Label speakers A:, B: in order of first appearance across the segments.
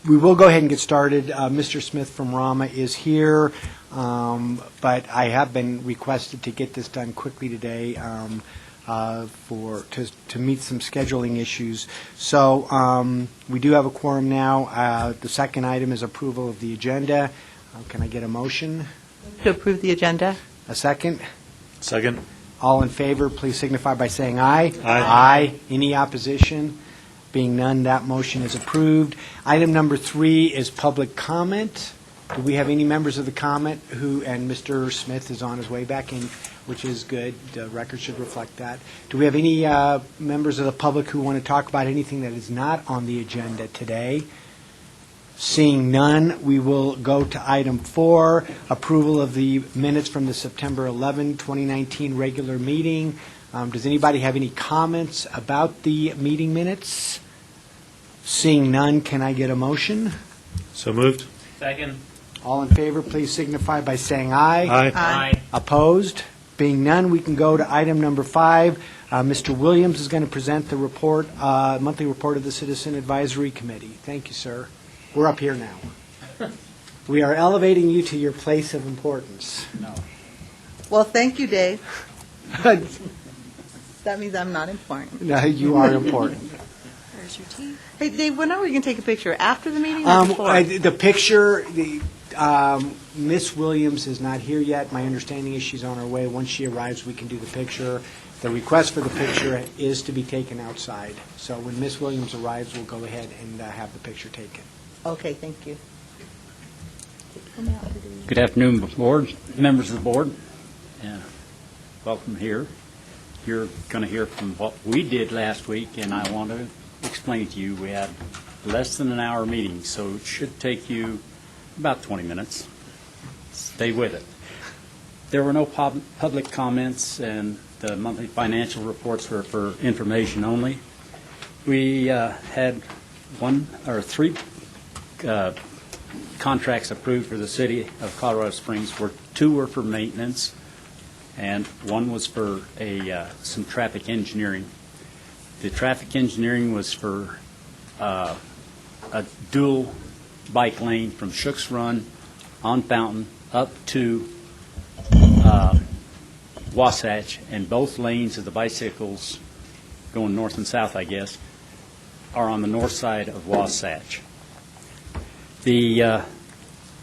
A: We will go ahead and get started. Mr. Smith from Rama is here, but I have been requested to get this done quickly today to meet some scheduling issues. So we do have a quorum now. The second item is approval of the agenda. Can I get a motion?
B: To approve the agenda.
A: A second?
C: Second.
A: All in favor, please signify by saying aye.
C: Aye.
A: Aye. Any opposition? Being none, that motion is approved. Item number 3 is public comment. Do we have any members of the comment and Mr. Smith is on his way back in, which is good. The record should reflect that. Do we have any members of the public who want to talk about anything that is not on the agenda today? Seeing none, we will go to item 4, approval of the minutes from the September 11, 2019 regular meeting. Does anybody have any comments about the meeting minutes? Seeing none, can I get a motion?
C: So moved.
D: Second.
A: All in favor, please signify by saying aye.
C: Aye.
D: Aye.
A: Opposed? Being none, we can go to item number 5. Mr. Williams is going to present the report, monthly report of the Citizen Advisory Committee. Thank you, sir. We're up here now. We are elevating you to your place of importance.
D: No.
B: Well, thank you, Dave. That means I'm not important.
A: No, you are important.
B: Where's your tea? Hey, Dave, when are we going to take a picture? After the meeting or before?
A: The picture, Miss Williams is not here yet. My understanding is she's on her way. Once she arrives, we can do the picture. The request for the picture is to be taken outside. So when Miss Williams arrives, we'll go ahead and have the picture taken.
B: Okay, thank you.
D: Good afternoon, board, members of the board. Welcome here. You're going to hear from what we did last week, and I want to explain to you we had less than an hour meeting, so it should take you about 20 minutes. Stay with it. There were no public comments, and the monthly financial reports were for information only. We had 3 contracts approved for the city of Colorado Springs, where 2 were for maintenance, and 1 was for some traffic engineering. The traffic engineering was for a dual bike lane from Shook's Run on Fountain up to Wasatch, and both lanes of the bicycles going north and south, I guess, are on the north side of Wasatch. They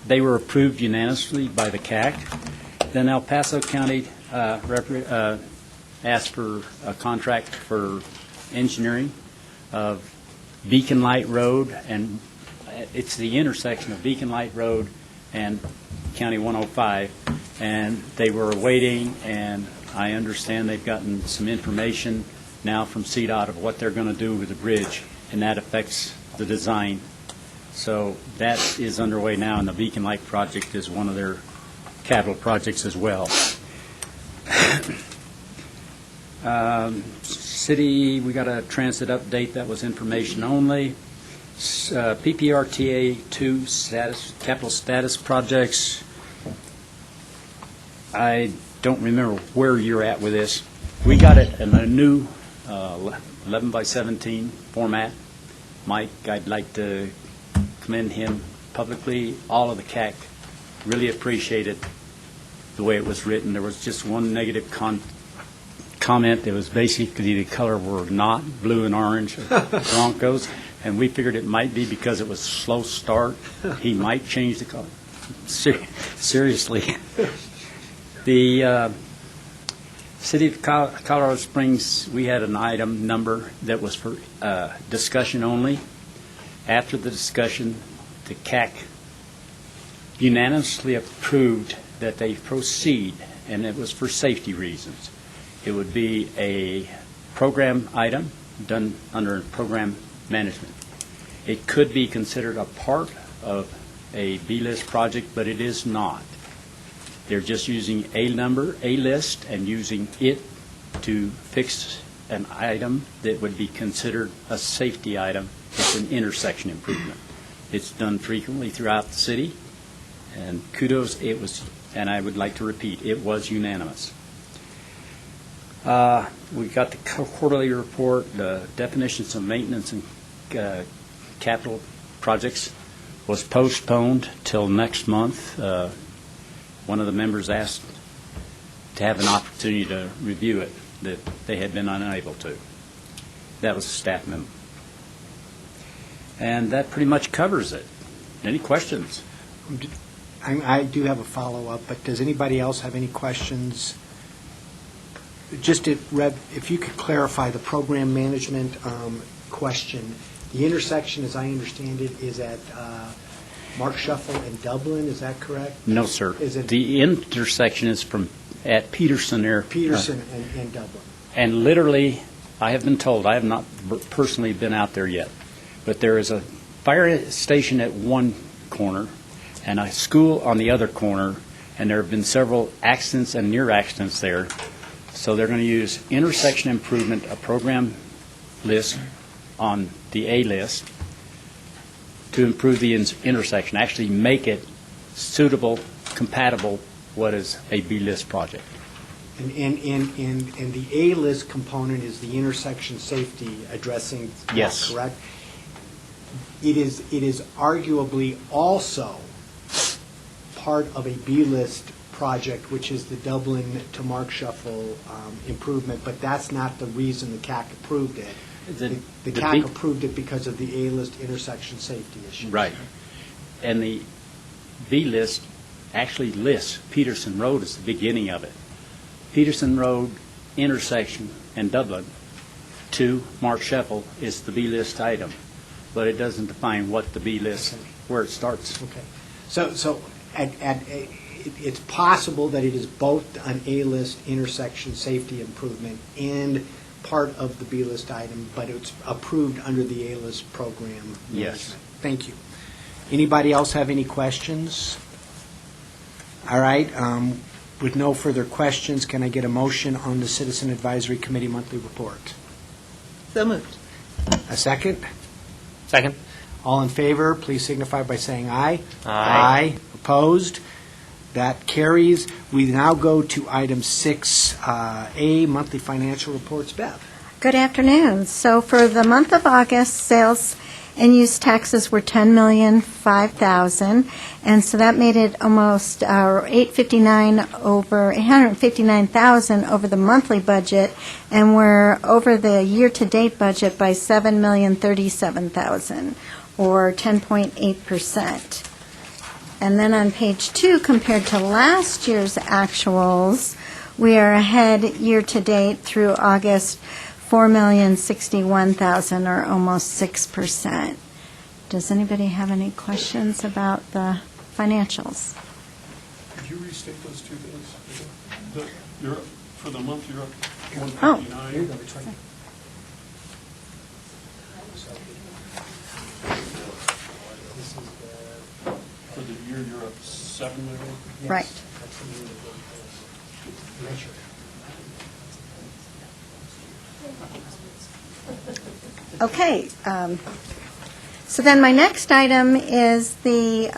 D: were approved unanimously by the CAC. Then El Paso County asked for a contract for engineering of Beacon Light Road, and it's the intersection of Beacon Light Road and County 105, and they were awaiting, and I understand they've gotten some information now from CDOT of what they're going to do with the bridge, and that affects the design. So that is underway now, and the Beacon Light project is one of their capital projects as well. City, we got a transit update that was information only. PPRTA 2 capital status projects. I don't remember where you're at with this. We got it in a new 11 by 17 format. Mike, I'd like to commend him publicly. All of the CAC really appreciated the way it was written. There was just one negative comment. It was basically the color were not blue and orange of Broncos, and we figured it might be because it was slow start. He might change the color. Seriously. The City of Colorado Springs, we had an item number that was for discussion only. After the discussion, the CAC unanimously approved that they proceed, and it was for safety reasons. It would be a program item done under program management. It could be considered a part of a B-list project, but it is not. They're just using a number, a list, and using it to fix an item that would be considered a safety item. It's an intersection improvement. It's done frequently throughout the city, and kudos, it was, and I would like to repeat, it was unanimous. We got the quarterly report, the definitions of maintenance and capital projects was postponed till next month. One of the members asked to have an opportunity to review it, that they had been unable to. That was a staff member. And that pretty much covers it. Any questions?
A: I do have a follow-up, but does anybody else have any questions? Just if you could clarify the program management question. The intersection, as I understand it, is at Mark Shuffle and Dublin, is that correct?
D: No, sir.
A: Is it
D: The intersection is at Peterson there.
A: Peterson and Dublin?
D: And literally, I have been told, I have not personally been out there yet, but there is a fire station at one corner and a school on the other corner, and there have been several accidents and near accidents there. So they're going to use intersection improvement, a program list on the A list, to improve the intersection, actually make it suitable, compatible, what is a B-list project.
A: And the A-list component is the intersection safety addressing that,
D: Yes.
A: correct? It is arguably also part of a B-list project, which is the Dublin to Mark Shuffle improvement, but that's not the reason the CAC approved it. The CAC approved it because of the A-list intersection safety issues.
D: Right. And the B-list actually lists Peterson Road as the beginning of it. Peterson Road intersection and Dublin to Mark Shuffle is the B-list item, but it doesn't define what the B-list, where it starts.
A: Okay. So it's possible that it is both an A-list intersection safety improvement and part of the B-list item, but it's approved under the A-list program.
D: Yes.
A: management. Thank you. Anybody else have any questions? All right. With no further questions, can I get a motion on the Citizen Advisory Committee monthly report?
B: So moved.
A: A second?
E: Second.
A: All in favor, please signify by saying aye.
E: Aye.
A: Opposed? That carries. We now go to item 6A, monthly financial reports. Bev?
F: Good afternoon. So for the month of August, sales and use taxes were $10,005,000, and so that made it almost $859,000 over the monthly budget, and we're over the year-to-date budget by $7,037,000, or 10.8%. And then on page 2, compared to last year's actuals, we are ahead year-to-date through August $4,061,000, or almost 6%. Does anybody have any questions about the financials?
G: Could you restate those two things? You're up, for the month, you're up
F: Oh.
G: 159.
A: Here you go. It's right.
G: For the year, you're up 7 million.
F: Right.
A: Measure.
F: Okay. So then my next item is the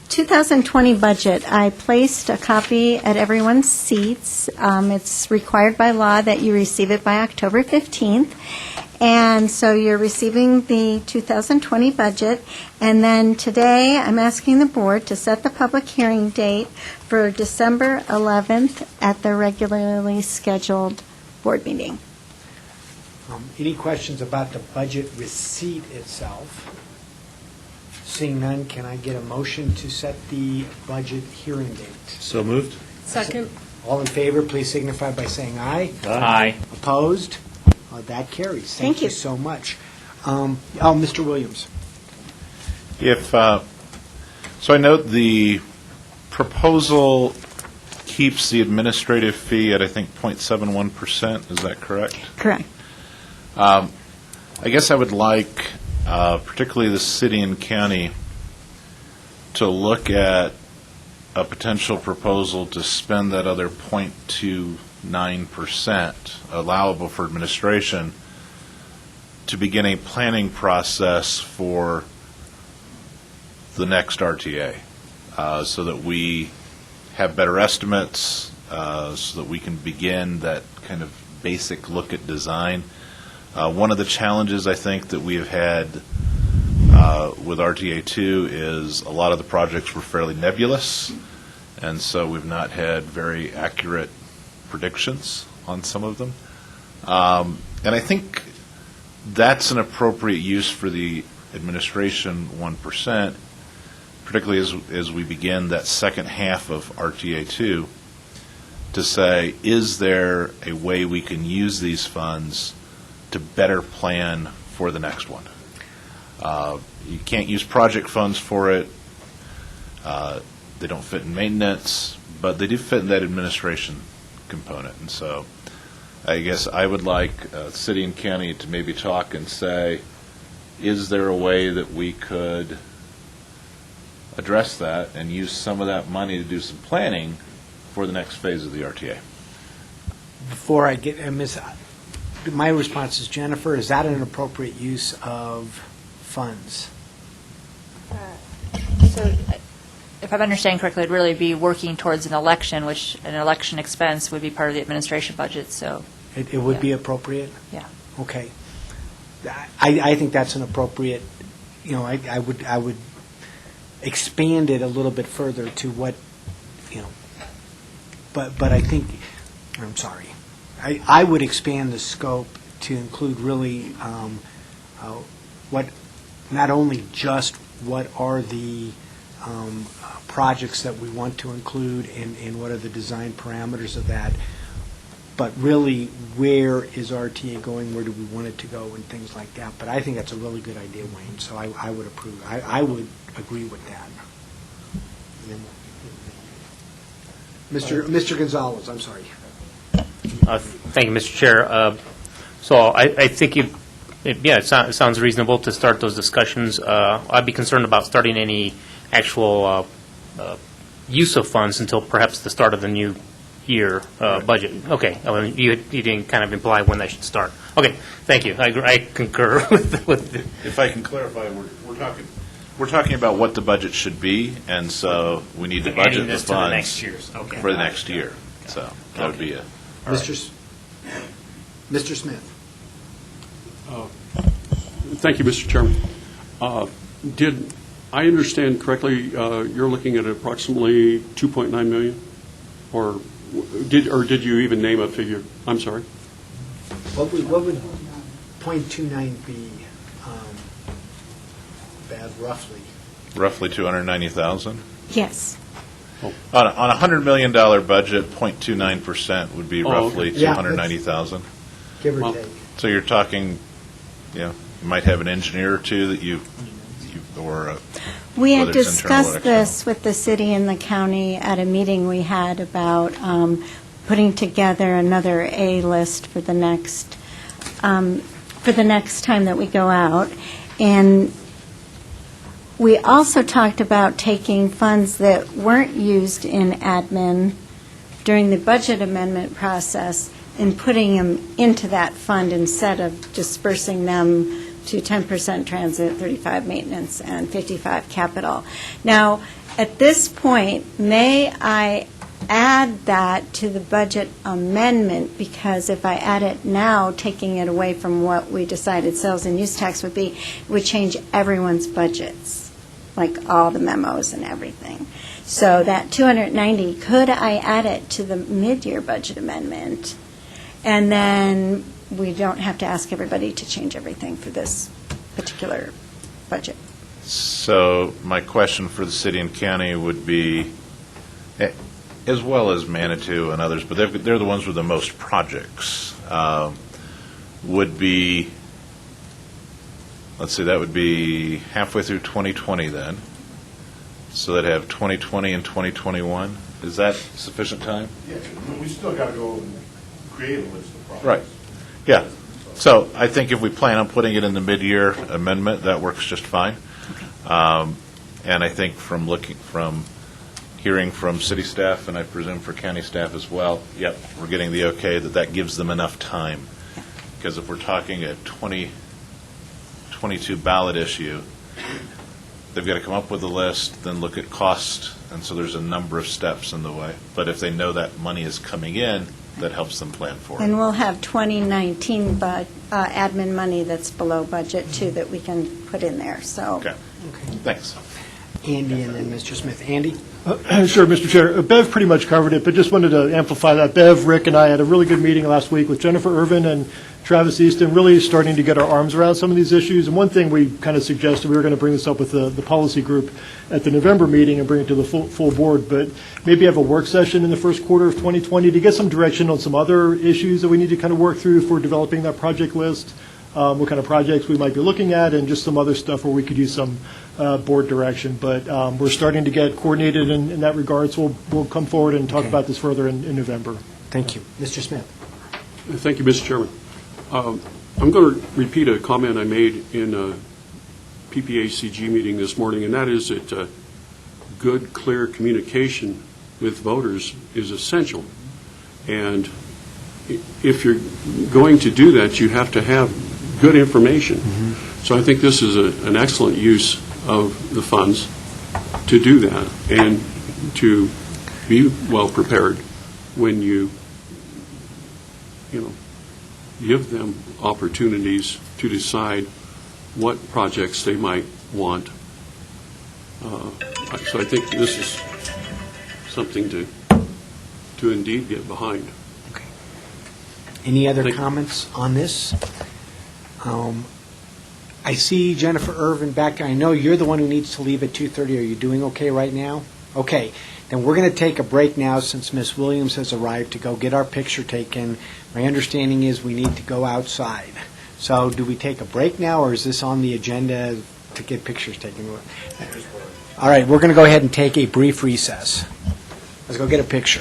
F: 2020 budget. I placed a copy at everyone's seats. It's required by law that you receive it by October 15th. And so you're receiving the 2020 budget. And then today, I'm asking the board to set the public hearing date for December 11th at the regularly scheduled board meeting.
A: Any questions about the budget receipt itself? Seeing none, can I get a motion to set the budget hearing date?
C: So moved?
B: Second.
A: All in favor, please signify by saying aye.
E: Aye.
A: Opposed? That carries.
F: Thank you.
A: So much. Mr. Williams.
H: So I note the proposal keeps the administrative fee at, I think, 0.71%. Is that correct?
F: Correct.
H: I guess I would like, particularly the city and county, to look at a potential proposal to spend that other 0.29% allowable for administration to begin a planning process for the next RTA, so that we have better estimates, so that we can begin that kind of basic look at design. One of the challenges I think that we have had with RTA 2 is a lot of the projects were fairly nebulous, and so we've not had very accurate predictions on some of them. And I think that's an appropriate use for the administration 1%, particularly as we begin that second half of RTA 2, to say, is there a way we can use these funds to better plan for the next one? You can't use project funds for it. They don't fit in maintenance, but they do fit in that administration component. And so I guess I would like city and county to maybe talk and say, is there a way that we could address that and use some of that money to do some planning for the next phase of the RTA?
A: Before I get, my response is, Jennifer, is that an appropriate use of funds?
I: So if I'm understanding correctly, it'd really be working towards an election, which an election expense would be part of the administration budget, so.
A: It would be appropriate?
I: Yeah.
A: Okay. I think that's an appropriate, I would expand it a little bit further to what, but I think, I'm sorry, I would expand the scope to include really what, not only just what are the projects that we want to include and what are the design parameters of that, but really where is RTA going, where do we want it to go, and things like that. But I think that's a really good idea, Wayne, so I would approve. I would agree with that. Mr. Gonzalez, I'm sorry.
E: Thank you, Mr. Chair. So I think it sounds reasonable to start those discussions. I'd be concerned about starting any actual use of funds until perhaps the start of the new year budget. Okay, you didn't kind of imply when that should start. Okay, thank you. I concur with
H: If I can clarify, we're talking about what the budget should be, and so we need to budget the funds for the next year. So that would be a.
A: Mr. Smith.
G: Thank you, Mr. Chairman. Did I understand correctly, you're looking at approximately $2.9 million? Or did you even name a figure? I'm sorry.
A: What would .29 be, bad, roughly?
H: Roughly 290,000.
F: Yes.
H: On a $100 million budget, 0.29% would be roughly
A: okay. Yeah,
H: 290,000.
A: Give or take.
H: So you're talking, you might have an engineer or two that you or
F: We had
H: whether it's internal or
F: discussed
H: external.
F: this with the city and the county at a meeting we had about putting together another A list for the next time that we go out. And we also talked about taking funds that weren't used in admin during the budget amendment process and putting them into that fund instead of dispersing them to 10% transit, 35 maintenance, and 55 capital. Now, at this point, may I add that to the budget amendment? Because if I add it now, taking it away from what we decided sales and use tax would be, it would change everyone's budgets, like all the memos and everything. So that 290, could I add it to the mid-year budget amendment? And then we don't have to ask everybody to change everything for this particular budget.
H: So my question for the city and county would be, as well as Manitou and others, but they're the ones with the most projects, would be, let's see, that would be halfway through 2020 then. So they'd have 2020 and 2021. Is that sufficient time?
J: Yeah, we still got to go and create a list of projects.
H: Right. Yeah. So I think if we plan on putting it in the mid-year amendment, that works just fine. And I think from hearing from city staff, and I presume for county staff as well, yep, we're getting the okay that gives them enough time. Because if we're talking a 2022 ballot issue, they've got to come up with a list, then look at cost, and so there's a number of steps in the way. But if they know that money is coming in, that helps them plan for
F: And
H: it.
F: we'll have 2019 admin money that's below budget, too, that we can put in there, so.
H: Okay, thanks.
A: Andy and then Mr. Smith. Andy?
J: Sure, Mr. Chair. Bev pretty much covered it, but just wanted to amplify that. Bev, Rick, and I had a really good meeting last week with Jennifer Irvin and Travis Easton, really starting to get our arms around some of these issues. And one thing we kind of suggested, we were going to bring this up with the policy group at the November meeting and bring it to the full board, but maybe have a work session in the first quarter of 2020 to get some direction on some other issues that we need to kind of work through for developing that project list, what kind of projects we might be looking at, and just some other stuff where we could use some board direction. But we're starting to get coordinated in that regard, so we'll come forward and talk about this further in November.
A: Thank you. Mr. Smith?
G: Thank you, Mr. Chairman. I'm going to repeat a comment I made in a PPACG meeting this morning, and that is that good, clear communication with voters is essential. And if you're going to do that, you have to have good information. Mm-hmm. So I think this is an excellent use of the funds to do that and to be well prepared when you give them opportunities to decide what projects they might want. So I think this is something to indeed get behind.
A: Okay. Any other
G: Thank you.
A: comments on this? I see Jennifer Irvin back. I know you're the one who needs to leave at 2:30. Are you doing okay right now? Okay. Then we're going to take a break now since Ms. Williams has arrived to go get our picture taken. My understanding is we need to go outside. So do we take a break now, or is this on the agenda to get pictures taken? All right, we're going to go ahead and take a brief recess. Let's go get a picture.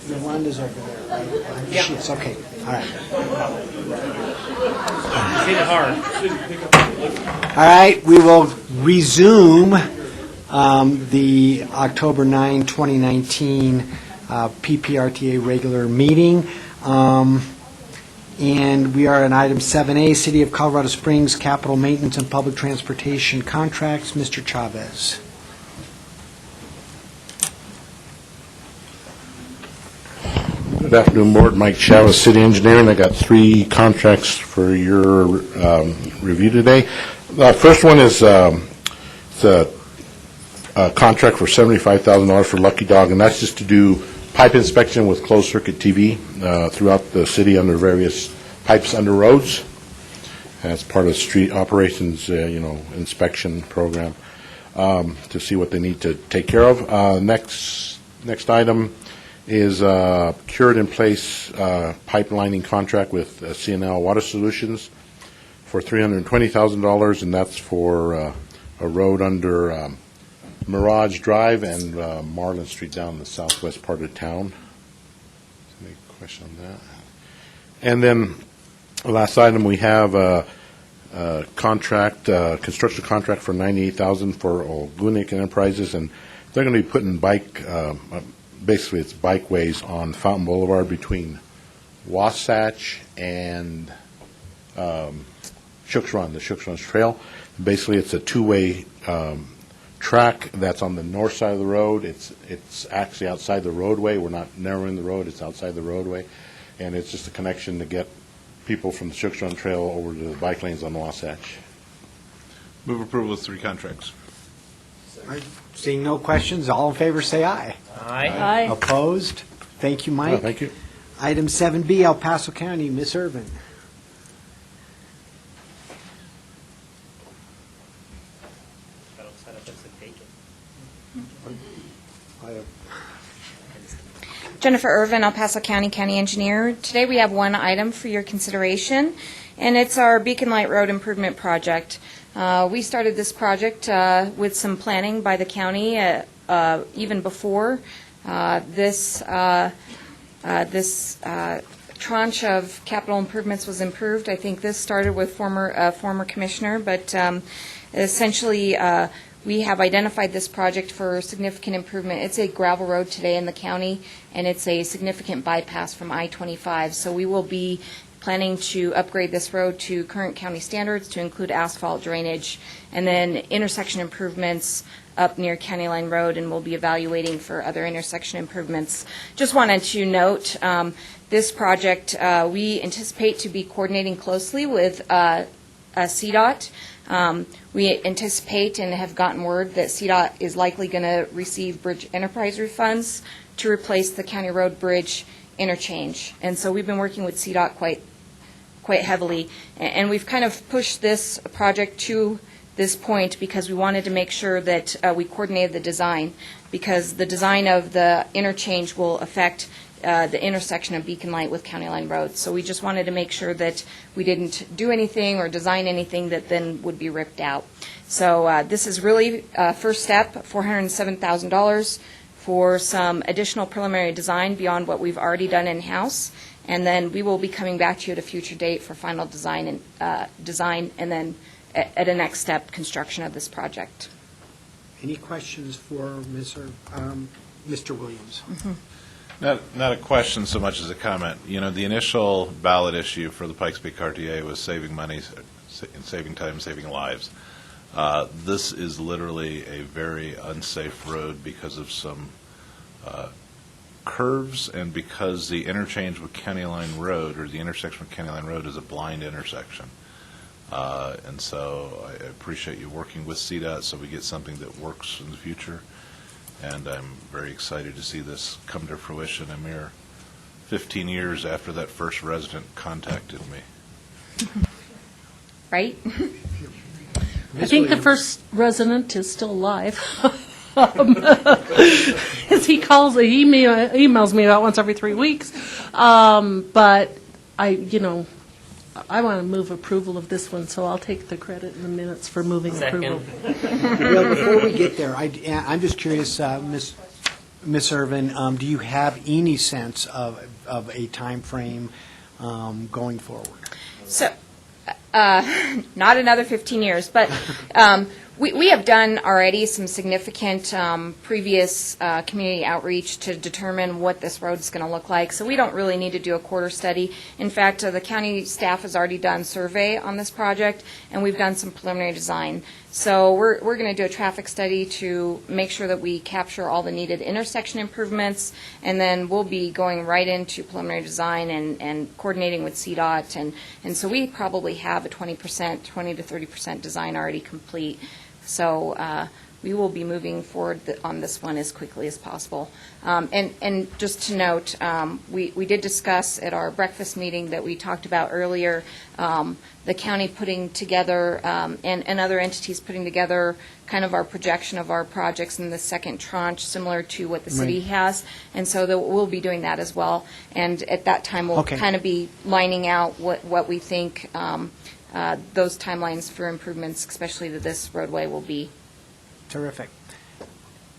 A: Yolanda's over there, right? Yeah. It's okay. All right.
E: Hit it hard.
A: All right, we will resume the October 9, 2019 PPRTA regular meeting. And we are on item 7A, City of Colorado Springs Capital Maintenance and Public Transportation Contracts. Mr. Chavez.
K: Good afternoon, Board. Mike Chavez, City Engineering. I got 3 contracts for your review today. The first one is it's a contract for $75,000 for Lucky Dog, and that's just to do pipe inspection with closed-circuit TV throughout the city under various pipes under roads. As part of street operations, inspection program to see what they need to take care of. Next item is a cured-in-place pipelining contract with CNL Water Solutions for $320,000, and that's for a road under Mirage Drive and Marlin Street down in the southwest part of town. Any question on that? And then the last item, we have a construction contract for $98,000 for Ogunic Enterprises, and they're going to be putting basically it's bikeways on Fountain Boulevard between Wasatch and Shooks Run, the Shooks Run Trail. Basically, it's a two-way track that's on the north side of the road. It's actually outside the roadway. We're not narrowing the road. It's outside the roadway. And it's just a connection to get people from the Shooks Run Trail over to the bike lanes on Wasatch.
H: Move approval of 3 contracts.
A: Seeing no questions, all in favor say aye.
I: Aye.
A: Opposed? Thank you, Mike.
K: Thank you.
A: Item 7B, El Paso County, Ms. Irvin.
L: Jennifer Irvin, El Paso County County Engineer. Today we have one item for your consideration, and it's our Beacon Light Road Improvement Project. We started this project with some planning by the county even before this tranche of capital improvements was improved. I think this started with former commissioner, but essentially, we have identified this project for significant improvement. It's a gravel road today in the county, and it's a significant bypass from I-25. So we will be planning to upgrade this road to current county standards to include asphalt drainage, and then intersection improvements up near County Line Road, and we'll be evaluating for other intersection improvements. Just wanted to note, this project, we anticipate to be coordinating closely with CDOT. We anticipate and have gotten word that CDOT is likely going to receive bridge enterprise refunds to replace the County Road Bridge interchange. And so we've been working with CDOT quite heavily, and we've kind of pushed this project to this point because we wanted to make sure that we coordinated the design, because the design of the interchange will affect the intersection of Beacon Light with County Line Road. So we just wanted to make sure that we didn't do anything or design anything that then would be ripped out. So this is really first step, $407,000 for some additional preliminary design beyond what we've already done in-house. And then we will be coming back to you at a future date for final design and then at a next step, construction of this project.
A: Any questions for Mr. Williams?
H: Not a question so much as a comment. You know, the initial ballot issue for the Pikes Peak RTA was saving money, saving time, saving lives. This is literally a very unsafe road because of some curves and because the interchange with County Line Road, or the intersection with County Line Road, is a blind intersection. And so I appreciate you working with CDOT so we get something that works in the future. And I'm very excited to see this come to fruition a mere 15 years after that first resident contacted me.
L: Right?
M: I think the first resident is still alive. He emails me about once every 3 weeks. But I want to move approval of this one, so I'll take the credit in the minutes for moving approval.
A: Well, before we get there, I'm just curious, Ms. Irvin, do you have any sense of a time frame going forward?
L: So, not another 15 years, but we have done already some significant previous community outreach to determine what this road is going to look like. So we don't really need to do a quarter study. In fact, the county staff has already done survey on this project, and we've done some preliminary design. So we're going to do a traffic study to make sure that we capture all the needed intersection improvements, and then we'll be going right into preliminary design and coordinating with CDOT. And so we probably have a 20 to 30% design already complete. So we will be moving forward on this one as quickly as possible. And just to note, we did discuss at our breakfast meeting that we talked about earlier, the county putting together and other entities putting together kind of our projection of our projects in the second tranche, similar to what the city has. And so we'll be doing that as well. And at that time, we'll kind of be lining out what we think those timelines for improvements, especially to this roadway, will be.
A: Terrific.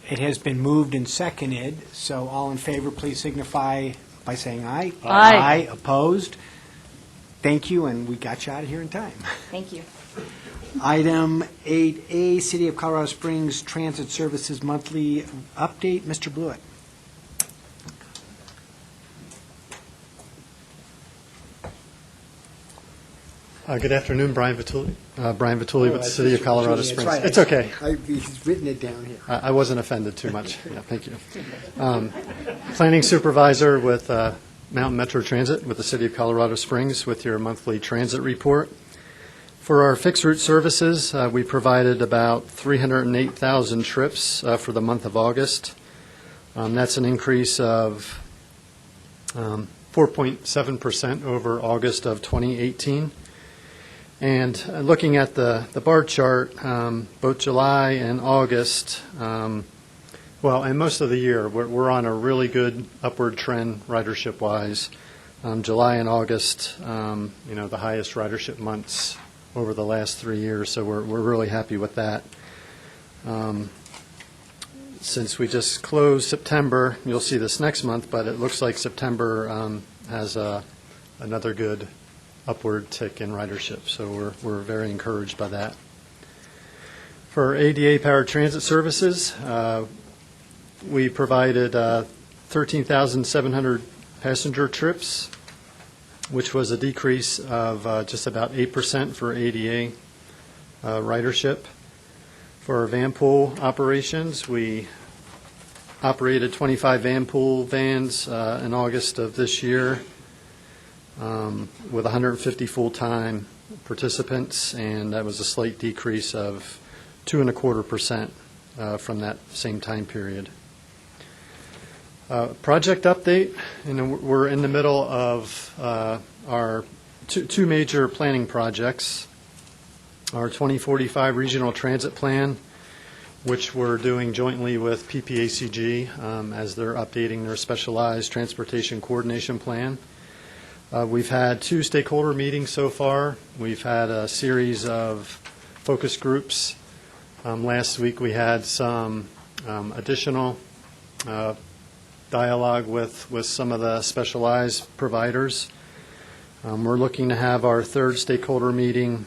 A: It has been moved and seconded, so all in favor, please signify by saying aye.
M: Aye.
A: Aye. Opposed? Thank you, and we got you out of here in time.
L: Thank you.
A: Item 8A, City of Colorado Springs Transit Services Monthly Update. Mr. Blewett.
N: Good afternoon, Brian Vitulli. Brian Vitulli with the City of Colorado Springs. Right. It's okay.
A: He's written it down here.
N: I wasn't offended too much. Yeah, thank you. Planning Supervisor with Mountain Metro Transit with the City of Colorado Springs with your monthly transit report. For our fixed route services, we provided about 308,000 trips for the month of August. That's an increase of 4.7% over August of 2018. And looking at the bar chart, both July and August, and most of the year, we're on a really good upward trend ridership-wise. July and August, the highest ridership months over the last 3 years, so we're really happy with that. Since we just closed September, you'll see this next month, but it looks like September has another good upward tick in ridership. So we're very encouraged by that. For ADA-powered transit services, we provided 13,700 passenger trips, which was a decrease of just about 8% for ADA ridership. For our van pool operations, we operated 25 van pool vans in August of this year with 150 full-time participants, and that was a slight decrease of 2.25% from that same time period. Project update, we're in the middle of our two major planning projects. Our 2045 Regional Transit Plan, which we're doing jointly with PPACG as they're updating their Specialized Transportation Coordination Plan. We've had 2 stakeholder meetings so far. We've had a series of focus groups. Last week we had some additional dialogue with some of the specialized providers. We're looking to have our 3rd stakeholder meeting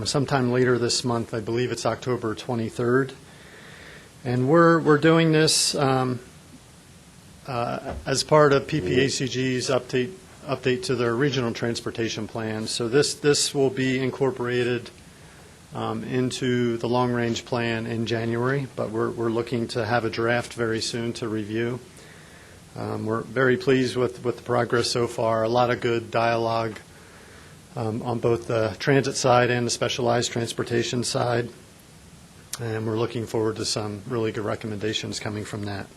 N: sometime later this month. I believe it's October 23rd. And we're doing this as part of PPACG's update to their regional transportation plan. So this will be incorporated into the long-range plan in January, but we're looking to have a draft very soon to review. We're very pleased with the progress so far. A lot of good dialogue on both the transit side and the specialized transportation side, and we're looking forward to some really good recommendations coming from that.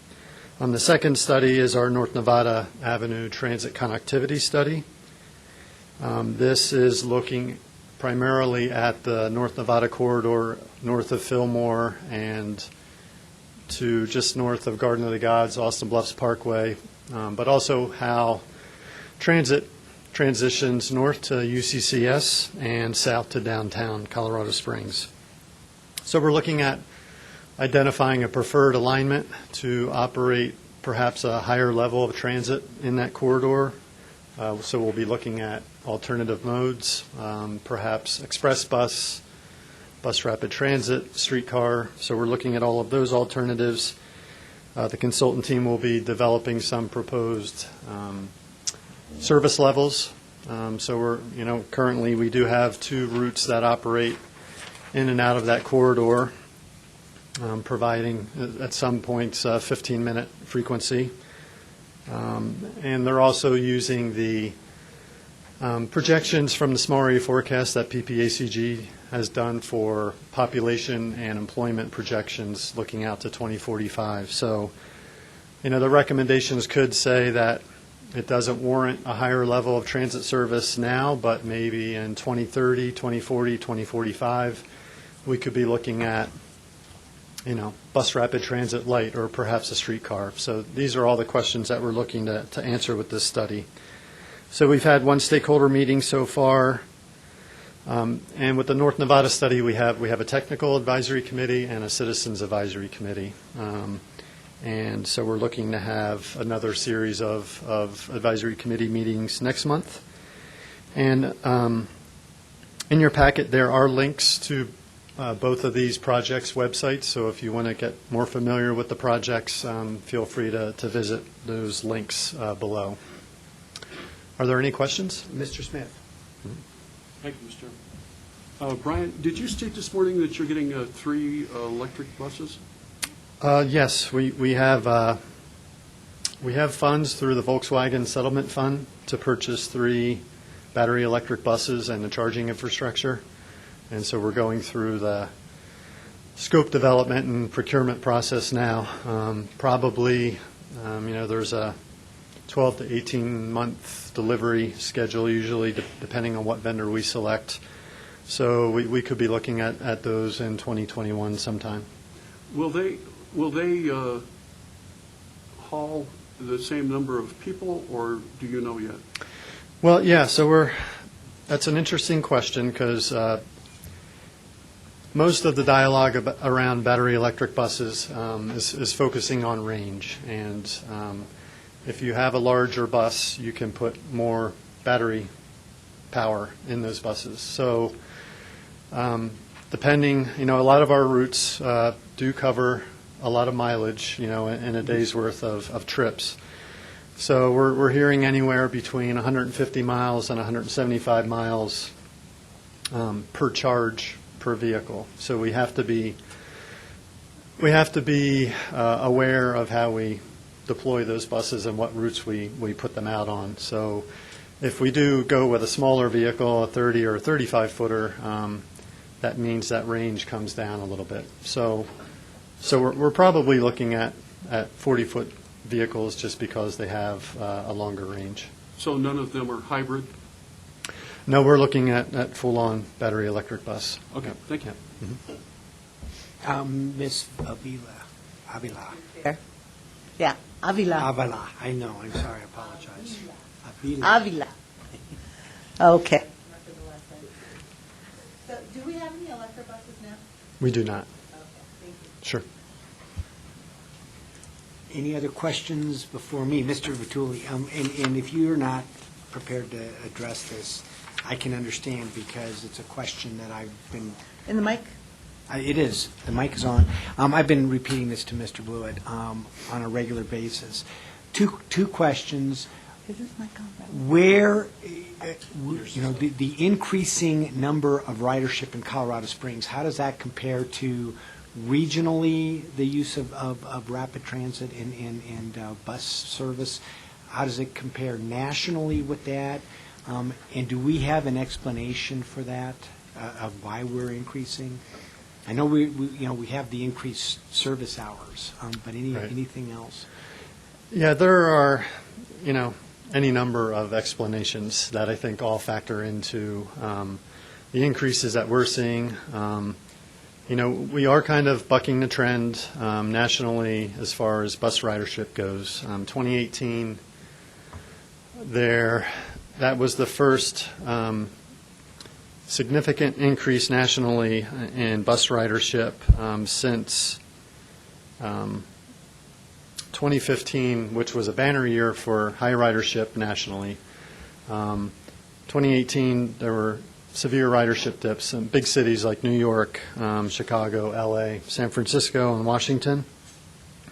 N: The second study is our North Nevada Avenue Transit Connectivity Study. This is looking primarily at the North Nevada corridor north of Fillmore and to just north of Garden of the Gods, Austin Bluffs Parkway, but also how transit transitions north to UCCS and south to downtown Colorado Springs. So we're looking at identifying a preferred alignment to operate perhaps a higher level of transit in that corridor. So we'll be looking at alternative modes, perhaps express bus, bus rapid transit, streetcar. So we're looking at all of those alternatives. The consultant team will be developing some proposed service levels. So we're, currently we do have 2 routes that operate in and out of that corridor, providing at some points 15-minute frequency. And they're also using the projections from the small area forecast that PPACG has done for population and employment projections looking out to 2045. So, the recommendations could say that it doesn't warrant a higher level of transit service now, but maybe in 2030, 2040, 2045, we could be looking at, bus rapid transit light or perhaps a streetcar. So these are all the questions that we're looking to answer with this study. So we've had 1 stakeholder meeting so far. And with the North Nevada study, we have a technical advisory committee and a citizens advisory committee. And so we're looking to have another series of advisory committee meetings next month. And in your packet, there are links to both of these projects' websites. So if you want to get more familiar with the projects, feel free to visit those links below. Are there any questions?
A: Mr. Smith.
G: Thank you, Mr. Chairman. Brian, did you state this morning that you're getting 3 electric buses?
N: Yes, we have funds through the Volkswagen Settlement Fund to purchase 3 battery electric buses and the charging infrastructure. And so we're going through the scope development and procurement process now. Probably, there's a 12 to 18 month delivery schedule usually, depending on what vendor we select. So we could be looking at those in 2021 sometime.
G: Will they haul the same number of people, or do you know yet?
N: Well, yeah, so that's an interesting question because most of the dialogue around battery electric buses is focusing on range. And if you have a larger bus, you can put more battery power in those buses. So depending, a lot of our routes do cover a lot of mileage, in a day's worth of trips. So we're hearing anywhere between 150 miles and 175 miles per charge per vehicle. So we have to be aware of how we deploy those buses and what routes we put them out on. So if we do go with a smaller vehicle, a 30 or a 35 footer, that means that range comes down a little bit. So we're probably looking at 40-foot vehicles just because they have a longer range.
G: So none of them are hybrid?
N: No, we're looking at full-on battery electric bus.
G: Okay, thank you.
A: Ms. Avila.
B: Yeah, Avila.
A: Avila, I know, I'm sorry, I apologize.
B: Avila. Okay.
F: So do we have any electric buses now?
N: We do not. Sure.
A: Any other questions before me? Mr. Vituli, and if you're not prepared to address this, I can understand because it's a question that I've been...
B: In the mic?
A: It is. The mic is on. I've been repeating this to Mr. Blewett on a regular basis. Two questions.
B: Is this mic on?
A: Where, the increasing number of ridership in Colorado Springs, how does that compare to regionally the use of rapid transit and bus service? How does it compare nationally with that? And do we have an explanation for that, of why we're increasing? I know we have the increased service hours, but anything else?
N: Yeah, there are, any number of explanations that I think all factor into the increases that we're seeing. We are kind of bucking the trend nationally as far as bus ridership goes. 2018, that was the first significant increase nationally in bus ridership since 2015, which was a banner year for high ridership nationally. 2018, there were severe ridership dips in big cities like New York, Chicago, LA, San Francisco, and Washington,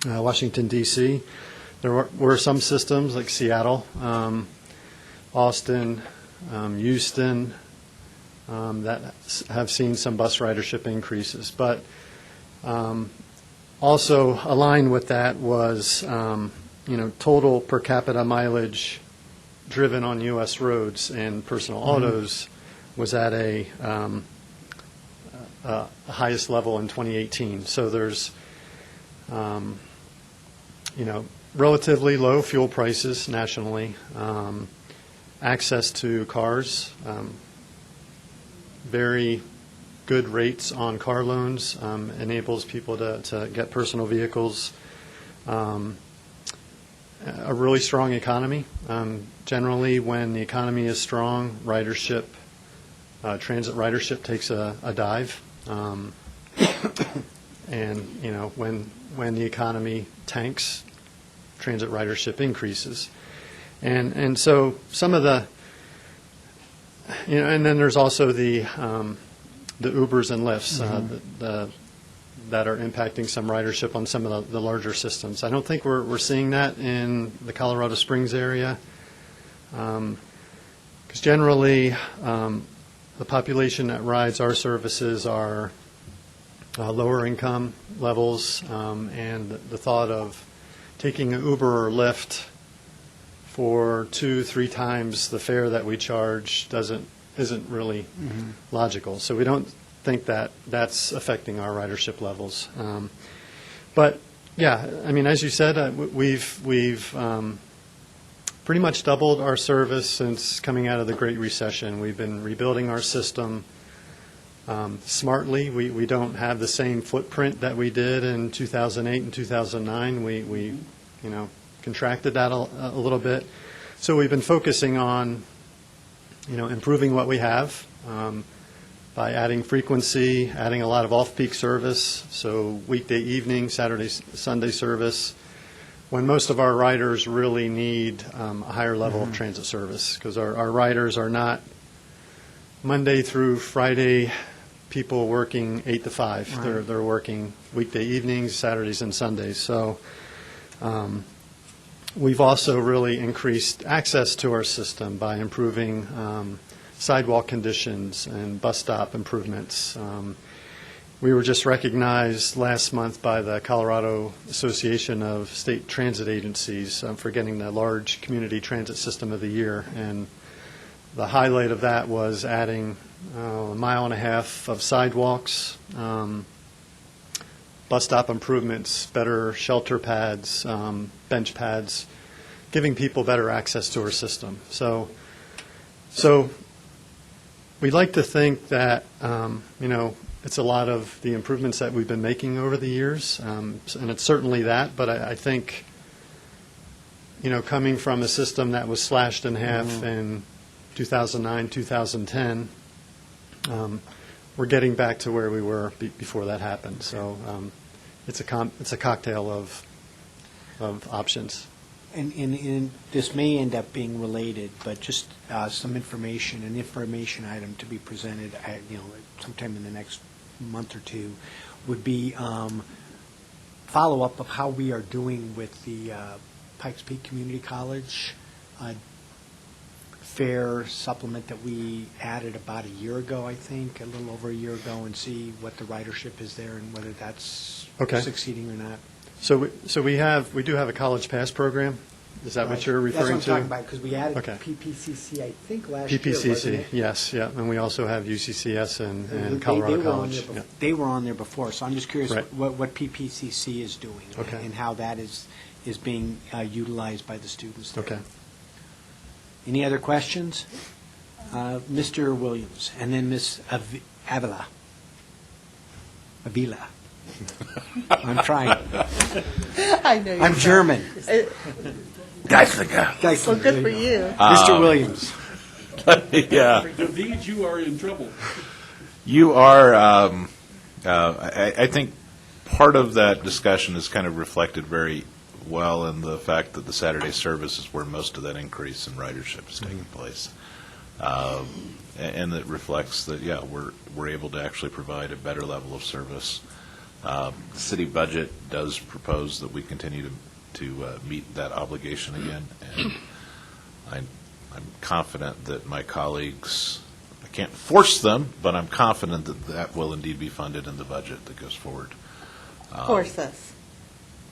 N: D.C. There were some systems like Seattle, Austin, Houston, that have seen some bus ridership increases. But also aligned with that was, total per capita mileage driven on U.S. roads and personal autos was at a highest level in 2018. So there's, relatively low fuel prices nationally, access to cars, very good rates on car loans, enables people to get personal vehicles, a really strong economy. Generally, when the economy is strong, transit ridership takes a dive, and when the economy tanks, transit ridership increases, and so some of the, and then there's also the Ubers and Lyfts that are impacting some ridership on some of the larger systems. I don't think we're seeing that in the Colorado Springs area, because generally the population that rides our services are lower income levels, and the thought of taking an Uber or Lyft for 2-3 times the fare that we charge isn't really logical. So we don't think that that's affecting our ridership levels. But yeah, as you said, we've pretty much doubled our service since coming out of the Great Recession. We've been rebuilding our system smartly. We don't have the same footprint that we did in 2008 and 2009. We contracted that a little bit. So we've been focusing on improving what we have by adding frequency, adding a lot of off-peak service, so weekday evening, Saturday, Sunday service, when most of our riders really need a higher level of transit service, because our riders are not Monday through Friday people working 8 to 5.
A: Right.
N: They're working weekday evenings, Saturdays, and Sundays. So we've also really increased access to our system by improving sidewalk conditions and bus stop improvements. We were just recognized last month by the Colorado Association of State Transit Agencies for getting the Large Community Transit System of the Year. And the highlight of that was adding a mile and a half of sidewalks, bus stop improvements, better shelter pads, bench pads, giving people better access to our system. So we'd like to think that, it's a lot of the improvements that we've been making over the years, and it's certainly that, but I think, coming from a system that was slashed in half in 2009, 2010, we're getting back to where we were before that happened. So it's a cocktail of options.
A: And this may end up being related, but just some information, an information item to be presented, sometime in the next month or two, would be follow-up of how we are doing with the Pikes Peak Community College fare supplement that we added about a year ago, I think, a little over a year ago, and see what the ridership is there and whether that's succeeding or not.
N: So we do have a college pass program. Is that what you're referring to?
A: That's what I'm talking about, because we added PPCC, I think, last year, wasn't it?
N: Yes, yeah, and we also have UCCS and Colorado College.
A: They were on there before, so I'm just curious
N: Right.
A: what PPCC is doing and how that is being utilized by the students there.
N: Okay.
A: Any other questions? Mr. Williams, and then Ms. Avila. I'm trying.
B: I know you're
A: I'm German.
B: Geislinger. Well, good for you.
A: Mr. Williams.
H: Yeah.
G: David, you are in trouble.
H: You are, I think part of that discussion is kind of reflected very well in the fact that the Saturday service is where most of that increase in ridership is taking place. And it reflects that, we're able to actually provide a better level of service. The city budget does propose that we continue to meet that obligation again, and I'm confident that my colleagues, I can't force them, but I'm confident that that will indeed be funded in the budget that goes forward.
B: Force us.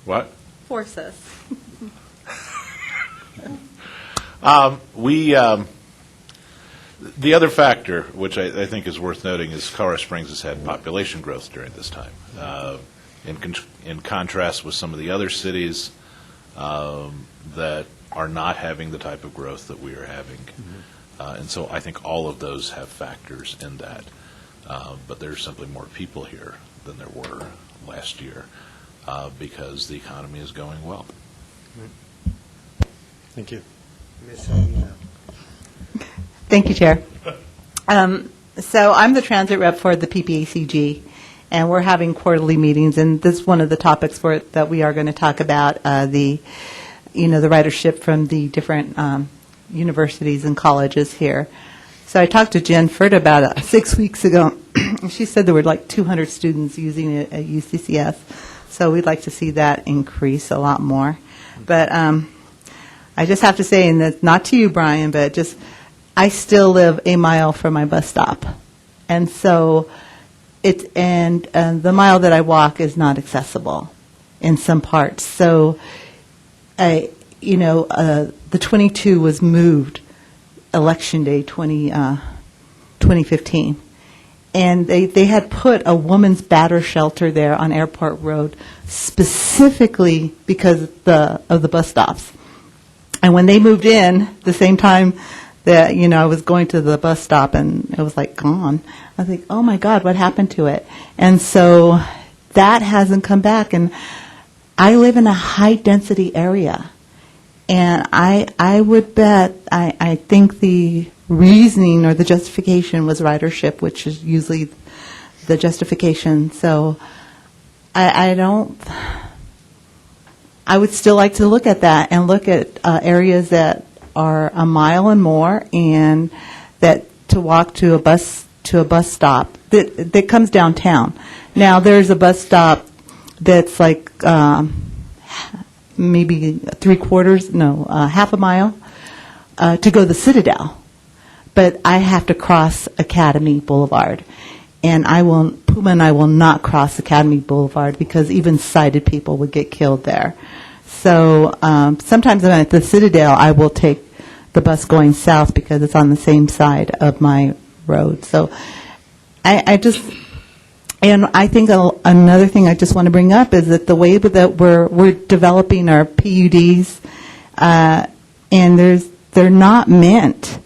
H: What?
B: Force us.
H: The other factor, which I think is worth noting, is Colorado Springs has had population growth during this time. In contrast with some of the other cities that are not having the type of growth that we are having. And so I think all of those have factors in that. But there's simply more people here than there were last year because the economy is going well.
N: Thank you.
B: Thank you, Chair. So I'm the transit rep for the PPACG, and we're having quarterly meetings, and this is one of the topics that we are going to talk about, the ridership from the different universities and colleges here. So I talked to Jen Furt about it 6 weeks ago, and she said there were like 200 students using it at UCCS, so we'd like to see that increase a lot more. But I just have to say, and that's not to you, Brian, but just I still live a mile from my bus stop, and so the mile that I walk is not accessible in some parts. So, the 22 was moved Election Day 2015, and they had put a woman's batter shelter there on Airport Road specifically because of the bus stops. And when they moved in, the same time that, I was going to the bus stop and it was like gone. I was like, oh my God, what happened to it? And so that hasn't come back. And I live in a high density area. And I would bet, I think the reasoning or the justification was ridership, which is usually the justification. So I don't, I would still like to look at that and look at areas that are a mile and more, and that to walk to a bus stop that comes downtown. Now, there's a bus stop that's like maybe half a mile to go to the Citadel, but I have to cross Academy Boulevard. And Puma and I will not cross Academy Boulevard because even sighted people would get killed there. So sometimes when I'm at the Citadel, I will take the bus going south because it's on the same side of my road. So I think another thing I just want to bring up is that the way that we're developing our PUDs, and they're not meant.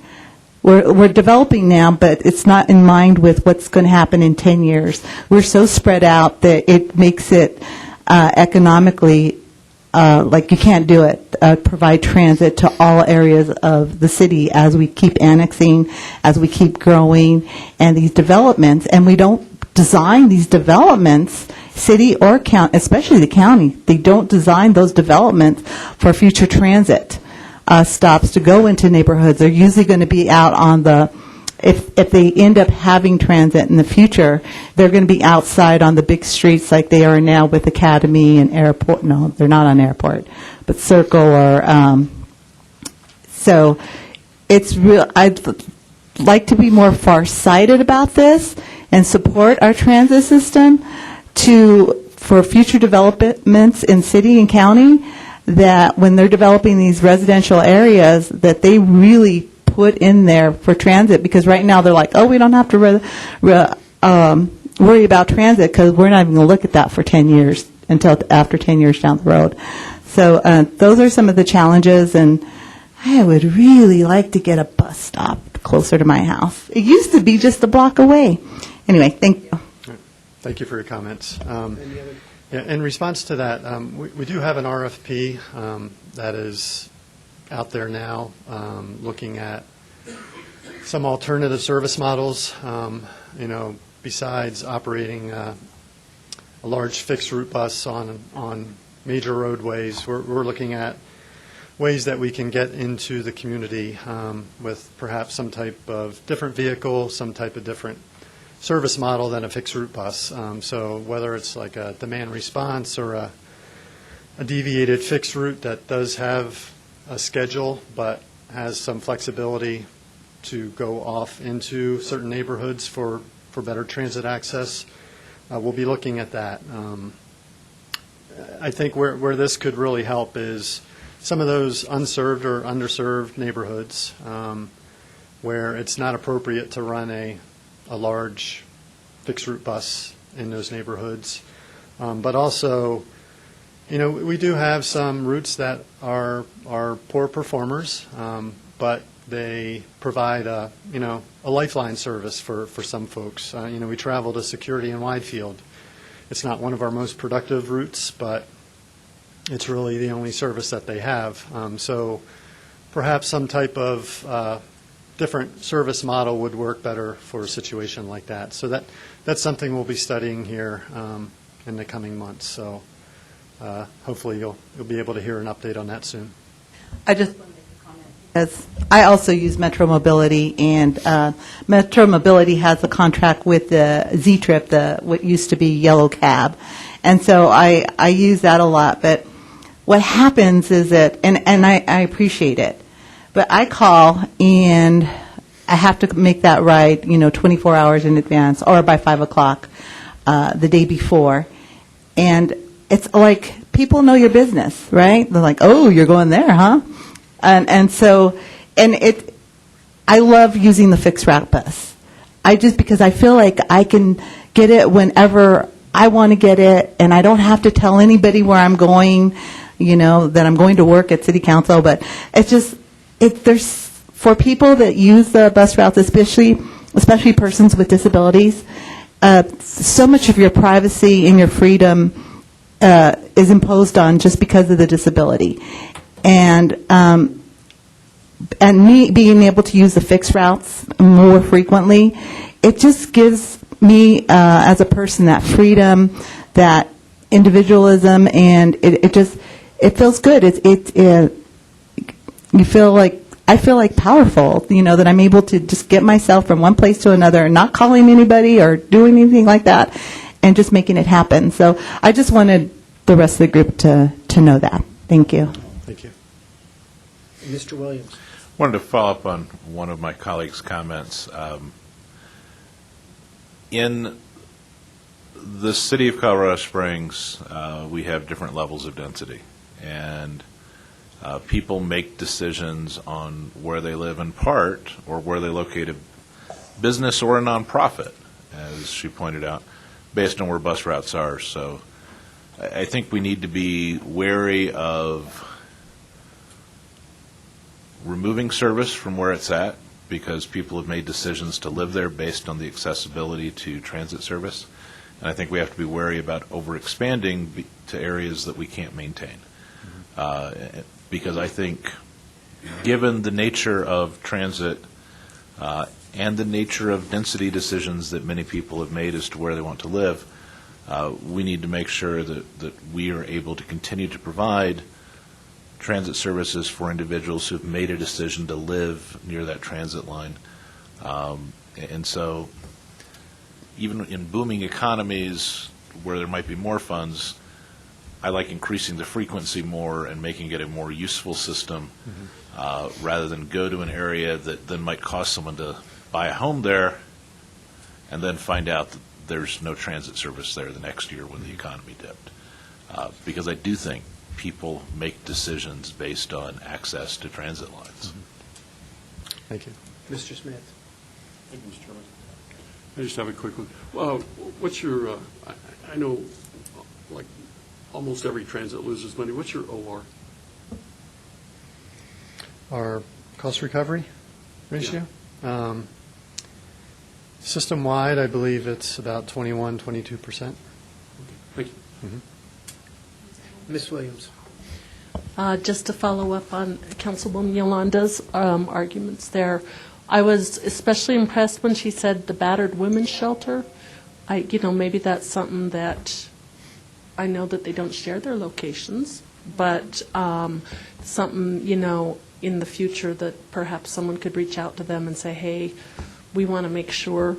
B: We're developing now, but it's not in mind with what's going to happen in 10 years. We're so spread out that it makes it economically like you can't do it, provide transit to all areas of the city as we keep annexing, as we keep growing, and these developments. And we don't design these developments, city or county, especially the county. They don't design those developments for future transit stops to go into neighborhoods. They're usually going to be out on if they end up having transit in the future, they're going to be outside on the big streets like they are now with Academy and Airport. No, they're not on Airport, but Circle or, so it's real. I'd like to be more far-sighted about this and support our transit system for future developments in city and county, that when they're developing these residential areas, that they really put in there for transit, because right now they're like, oh, we don't have to worry about transit because we're not even going to look at that for 10 years until after 10 years down the road. So those are some of the challenges, and I would really like to get a bus stop closer to my house. It used to be just a block away. Anyway, thank you.
N: Thank you for your comments. Yeah, in response to that, we do have an RFP that is out there now, looking at some alternative service models, besides operating a large fixed route bus on major roadways. We're looking at ways that we can get into the community with perhaps some type of different vehicle, some type of different service model than a fixed route bus. So whether it's like a demand response or a deviated fixed route that does have a schedule but has some flexibility to go off into certain neighborhoods for better transit access, we'll be looking at that. I think where this could really help is some of those unserved or underserved neighborhoods where it's not appropriate to run a large fixed route bus in those neighborhoods. But also, we do have some routes that are poor performers, but they provide a lifeline service for some folks. We travel to Security and Widefield. It's not one of our most productive routes, but it's really the only service that they have. So perhaps some type of different service model would work better for a situation like that. So that's something we'll be studying here in the coming months. So hopefully you'll be able to hear an update on that soon.
B: I just want to make a comment, because I also use Metro Mobility, and Metro Mobility has a contract with the Z-Trip, what used to be Yellow Cab, and so I use that a lot. But what happens is that, and I appreciate it, but I call and I have to make that ride, 24 hours in advance or by 5 o'clock the day before. And it's like people know your business, right? They're like, oh, you're going there, huh? And so, I love using the fixed route bus. Because I feel like I can get it whenever I want to get it, and I don't have to tell anybody where I'm going, that I'm going to work at City Council. But it's just, there's, for people that use the bus routes, especially persons with disabilities, so much of your privacy and your freedom is imposed on just because of the disability. And me being able to use the fixed routes more frequently, it just gives me, as a person, that freedom, that individualism, and it it feels good. You feel like, I feel like powerful, that I'm able to just get myself from one place to another and not calling anybody or doing anything like that and just making it happen. So I just wanted the rest of the group to know that. Thank you.
J: Thank you.
A: Mr. Williams.
H: Wanted to follow up on one of my colleagues' comments. In the city of Colorado Springs, we have different levels of density, and people make decisions on where they live in part or where they locate a business or a nonprofit, as she pointed out, based on where bus routes are. So I think we need to be wary of removing service from where it's at because people have made decisions to live there based on the accessibility to transit service. And I think we have to be wary about overexpanding to areas that we can't maintain. Because I think, given the nature of transit and the nature of density decisions that many people have made as to where they want to live, we need to make sure that we are able to continue to provide transit services for individuals who have made a decision to live near that transit line. And so, even in booming economies where there might be more funds, I like increasing the frequency more and making it a more useful system rather than go to an area that then might cause someone to buy a home there and then find out that there's no transit service there the next year when the economy dipped. Because I do think people make decisions based on access to transit lines.
J: Thank you.
A: Mr. Smith.
G: Thank you, Mr. Chairman. I just have a quick one. What's your, I know, like, almost every transit loses money. What's your OR?
N: Our cost recovery ratio? System-wide, I believe it's about 21, 22%.
G: Thank you.
A: Ms. Williams.
M: Just to follow up on Councilwoman Yolanda's arguments there, I was especially impressed when she said the battered women's shelter. Maybe that's something that I know that they don't share their locations, but something, in the future that perhaps someone could reach out to them and say, hey, we want to make sure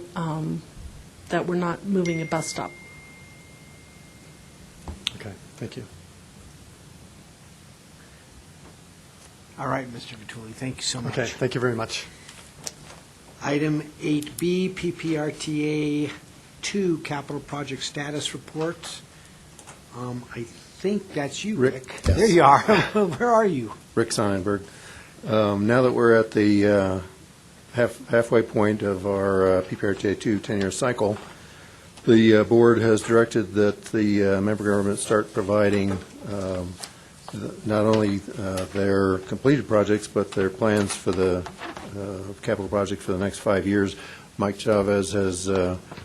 M: that we're not moving a bus stop.
J: Okay, thank you.
A: All right, Mr. Vituli, thank you so much.
J: Okay, thank you very much.
A: Item 8B, PPRTA 2, Capital Project Status Report. I think that's you, Rick.
O: Yes.
A: There you are. Where are you?
O: Rick Sonnenberg. Now that we're at the halfway point of our PPRTA 2 10-year cycle, the board has directed that the member government start providing not only their completed projects, but their plans for the capital project for the next 5 years. Mike Chavez has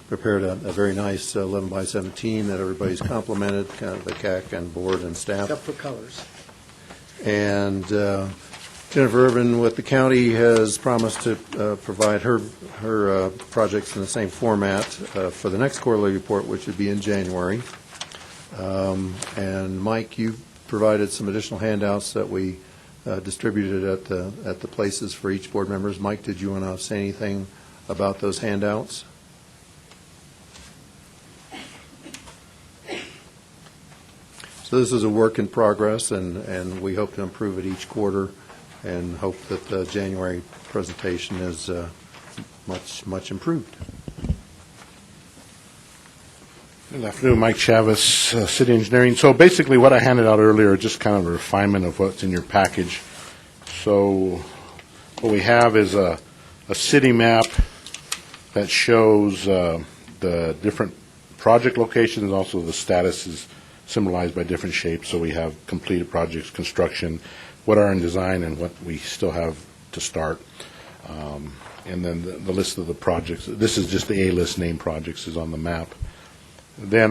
O: prepared a very nice 11 by 17 that everybody's complimented, kind of the CAC and board and staff.
A: Except for colors.
O: And Jennifer Irvin with the county has promised to provide her projects in the same format for the next quarterly report, which would be in January. And Mike, you provided some additional handouts that we distributed at the places for each board members. Mike, did you want to say anything about those handouts? So this is a work in progress, and we hope to improve it each quarter and hope that the January presentation is much improved.
K: Good afternoon, Mike Chavez, City Engineering. So basically what I handed out earlier is just kind of a refinement of what's in your package. So what we have is a city map that shows the different project locations, also the status is symbolized by different shapes. So we have completed projects, construction, what are in design, and what we still have to start. And then the list of the projects. This is just the A-list named projects is on the map. Then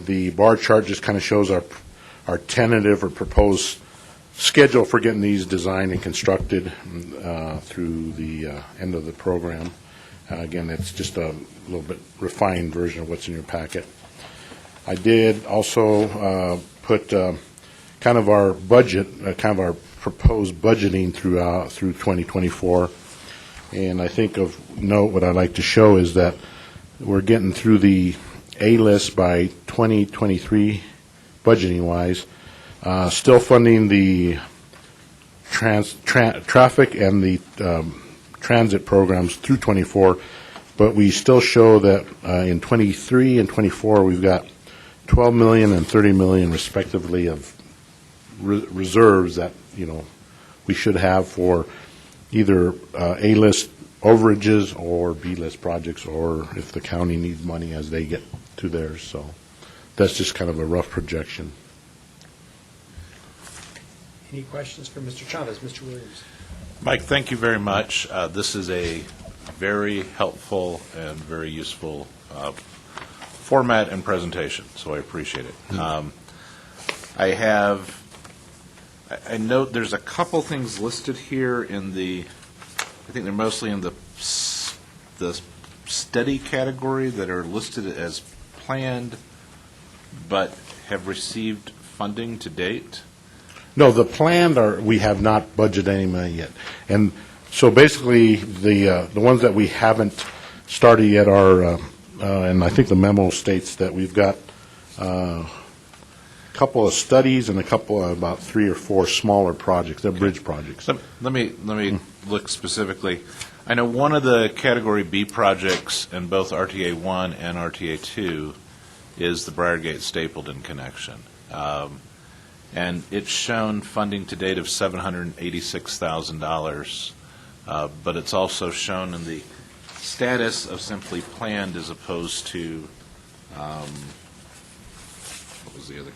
K: the bar chart just kind of shows our tentative or proposed schedule for getting these designed and constructed through the end of the program. Again, it's just a little bit refined version of what's in your packet. I did also put kind of our budget, kind of our proposed budgeting through 2024. And I think of note, what I'd like to show is that we're getting through the A list by 2023 budgeting-wise, still funding the traffic and the transit programs through 24, but we still show that in 23 and 24 we've got $12 million and $30 million respectively of reserves that we should have for either A-list overages or B-list projects, or if the county needs money as they get to theirs. So that's just kind of a rough projection.
A: Any questions for Mr. Chavez? Mr. Williams?
H: Mike, thank you very much. This is a very helpful and very useful format and presentation, so I appreciate it. I note there's a couple things listed here in the, I think they're mostly in the study category that are listed as planned but have received funding to date.
K: No, the planned we have not budgeted any money yet. And so basically, the ones that we haven't started yet are, and I think the memo states that we've got a couple of studies and a couple of about 3 or 4 smaller projects. They're bridge projects.
H: Let me look specifically. I know one of the Category B projects in both RTA 1 and RTA 2 is the Briargate Stapleton connection. And it's shown funding to date of $786,000, but it's also shown in the status of simply planned as opposed to, what was the other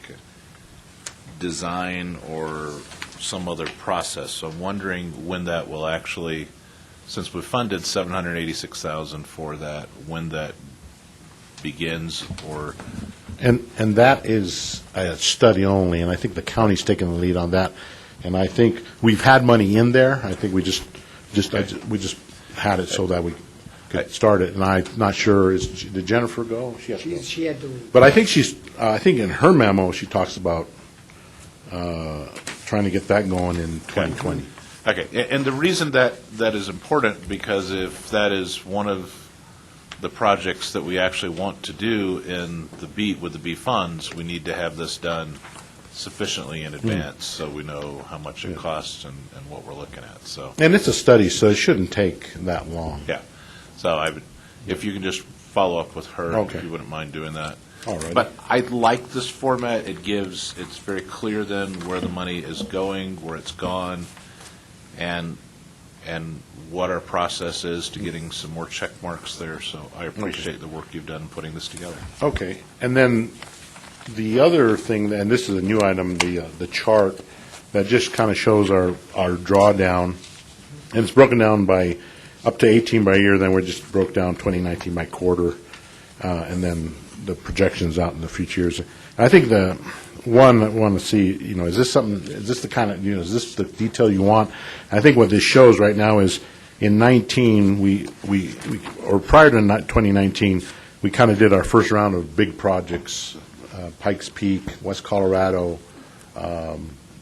H: design or some other process. So I'm wondering when that will actually, since we funded $786,000 for that, when that begins, or
K: And that is a study only, and I think the county's taking the lead on that. And I think we've had money in there. I think we just had it so that we could start it. And I'm not sure, did Jennifer go? She
A: had to leave.
K: But I think I think in her memo, she talks about trying to get that going in 2020.
H: Okay, and the reason that is important, because if that is one of the projects that we actually want to do in the B, with the B funds, we need to have this done sufficiently in advance so we know how much it costs and what we're looking at. So,
K: and it's a study, so it shouldn't take that long.
H: Yeah. So if you can just follow up with her,
K: Okay.
H: if you wouldn't mind doing that.
K: All right.
H: But I like this format. It's very clear then where the money is going, where it's gone, and what our process is to getting some more check marks there. So I appreciate the work you've done in putting this together.
K: Okay. And then the other thing, and this is a new item, the chart that just kind of shows our drawdown, and it's broken down by up to 18 by year. Then we just broke down 2019 by quarter, and then the projections out in the future years. I think the one I want to see, is this the kind of, is this the detail you want? I think what this shows right now is in 19, or prior to 2019, we kind of did our first round of big projects, Pikes Peak, West Colorado, the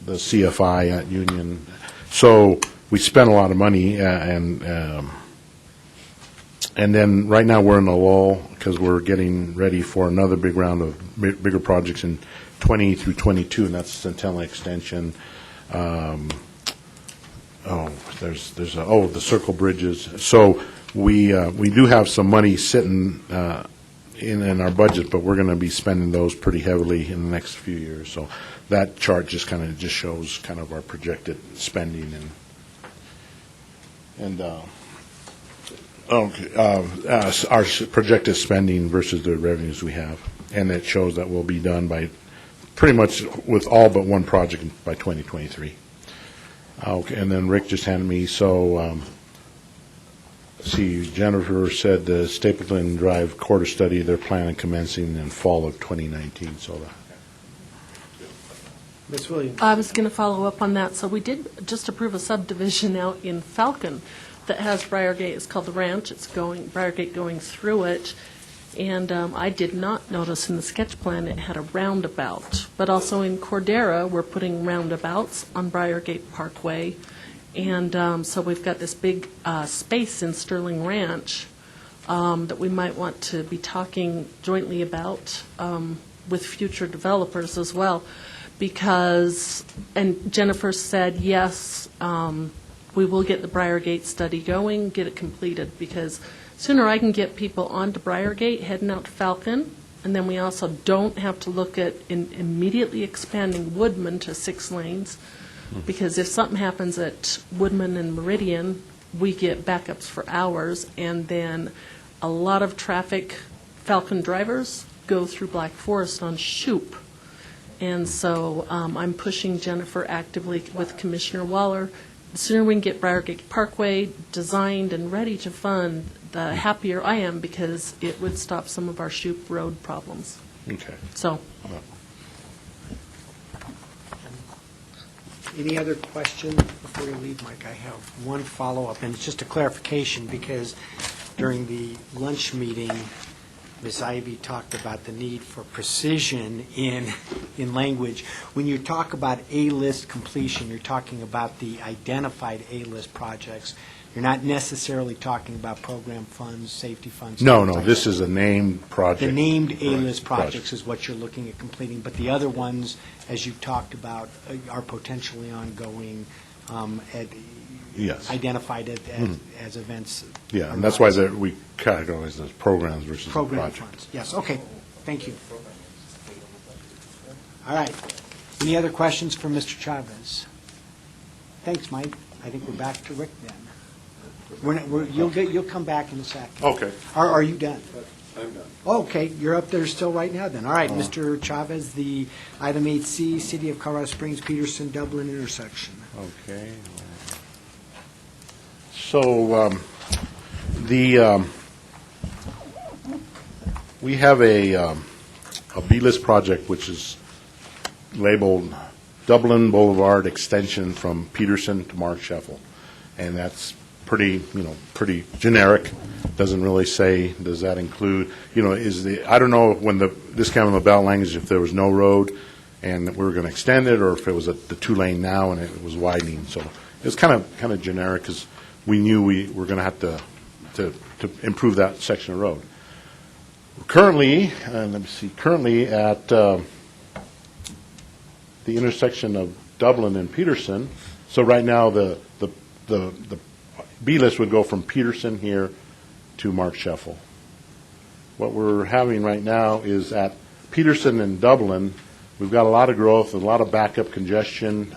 K: CFI at Union. So we spent a lot of money, and then right now we're in a lull because we're getting ready for another big round of bigger projects in 20 through 22, and that's Centennial Extension. The Circle Bridges. So we do have some money sitting in our budget, but we're going to be spending those pretty heavily in the next few years. So that chart just shows kind of our projected spending and our projected spending versus the revenues we have, and it shows that we'll be done by pretty much with all but one project by 2023. Okay, and then Rick just handed me, Jennifer said the Stapleton Drive quarter study, they're planning commencing in fall of 2019, so
A: Ms. Williams?
M: I was going to follow up on that. So we did just approve a subdivision out in Falcon that has Briargate. It's called the Ranch. It's Briargate going through it. And I did not notice in the sketch plan it had a roundabout. But also in Cordera, we're putting roundabouts on Briargate Parkway. And so we've got this big space in Sterling Ranch that we might want to be talking jointly about with future developers as well. Because, and Jennifer said, yes, we will get the Briargate study going, get it completed, because sooner I can get people onto Briargate, heading out to Falcon, and then we also don't have to look at immediately expanding Woodman to 6 lanes, because if something happens at Woodman and Meridian, we get backups for hours, and then a lot of traffic, Falcon drivers, go through Black Forest on Shoup. And so I'm pushing Jennifer actively with Commissioner Waller. The sooner we can get Briargate Parkway designed and ready to fund, the happier I am, because it would stop some of our Shoup Road problems.
K: Okay.
M: So,
A: Any other questions before we leave, Mike? I have one follow-up, and it's just a clarification, because during the lunch meeting, Ms. Ivy talked about the need for precision in language. When you talk about A-list completion, you're talking about the identified A-list projects. You're not necessarily talking about program funds, safety funds.
K: No,
A: things
K: no,
A: like
K: this
A: that.
K: is a named project.
A: The named A-list
K: Right,
A: projects is what you're looking at completing, but the other ones, as you've talked about, are potentially ongoing,
K: Yes.
A: identified as events.
K: Yeah, and that's why we categorize those programs versus
A: Program
K: projects.
A: funds. Yes, okay, thank you. All right. Any other questions for Mr. Chavez? Thanks, Mike. I think we're back to Rick then. You'll come back in a second.
K: Okay.
A: Are you done?
G: I'm done.
A: Okay, you're up there still right now then. All right, Mr. Chavez, the item 8C, City of Colorado Springs, Peterson, Dublin intersection.
K: Okay. So, we have a B-list project which is labeled Dublin Boulevard Extension from Peterson to Mark Sheffel. And that's pretty generic. Doesn't really say, does that include, I don't know when this came in the ballot language, if there was no road and we were going to extend it, or if it was the 2-lane now and it was widening. So it was kind of generic, because we knew we were going to have to improve that section of road. We're currently at the intersection of Dublin and Peterson. So right now, the B-list would go from Peterson here to Mark Sheffel. What we're having right now is at Peterson and Dublin, we've got a lot of growth, a lot of backup congestion,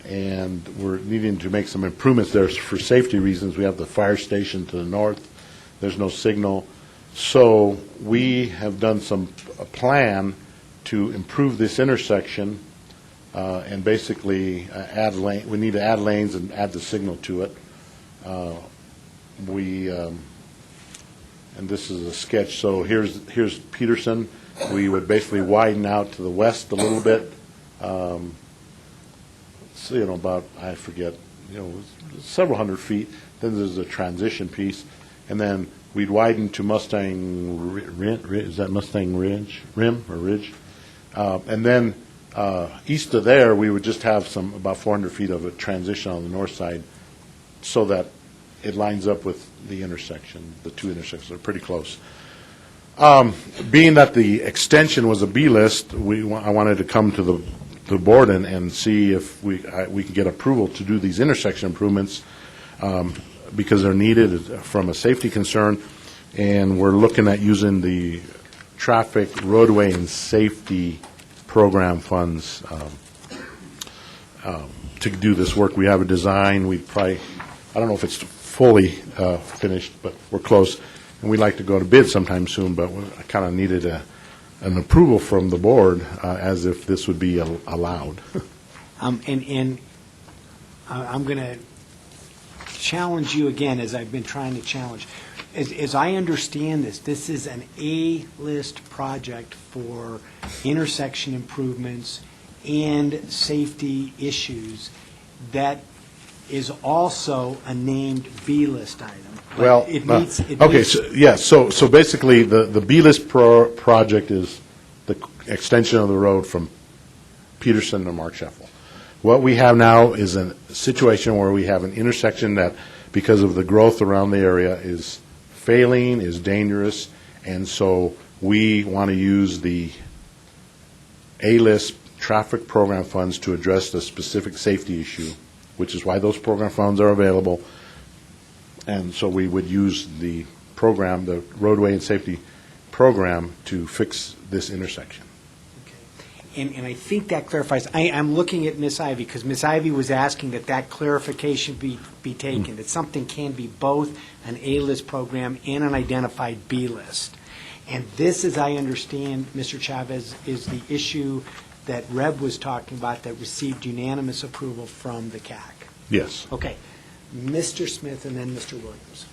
K: and we're needing to make some improvements there for safety reasons. We have the fire station to the north. There's no signal. So we have done a plan to improve this intersection and basically we need to add lanes and add the signal to it. And this is a sketch. So here's Peterson. We would basically widen out to the west a little bit. So, about, I forget, several hundred feet. Then there's a transition piece. And then we'd widen to Mustang is that Mustang Rim or Ridge? And then east of there, we would just have about 400 feet of a transition on the north side, so that it lines up with the intersection. The two intersections are pretty close. Being that the extension was a B-list, I wanted to come to the board and see if we could get approval to do these intersection improvements, because they're needed from a safety concern, and we're looking at using the traffic, roadway, and safety program funds to do this work. We have a design. I don't know if it's fully finished, but we're close, and we'd like to go to bid sometime soon, but I kind of needed an approval from the board as if this would be allowed.
A: And I'm going to challenge you again, as I've been trying to challenge. As I understand this is an A-list project for intersection improvements and safety issues that is also a named B-list item. But
K: Well,
A: it meets- it
K: okay,
A: meets-
K: so, yeah, so basically, the B-list project is the extension of the road from Peterson to Mark Sheffel. What we have now is a situation where we have an intersection that, because of the growth around the area, is failing, is dangerous, and so we want to use the A-list traffic program funds to address the specific safety issue, which is why those program funds are available. And so we would use the program, the roadway and safety program, to fix this intersection.
A: And I think that clarifies, I'm looking at Ms. Ivy, because Ms. Ivy was asking that clarification be taken, that something can be both an A-list program and an identified B-list. And this, as I understand, Mr. Chavez, is the issue that Reb was talking about that received unanimous approval from the CAC.
K: Yes.
A: Okay. Mr. Smith and then Mr. Williams.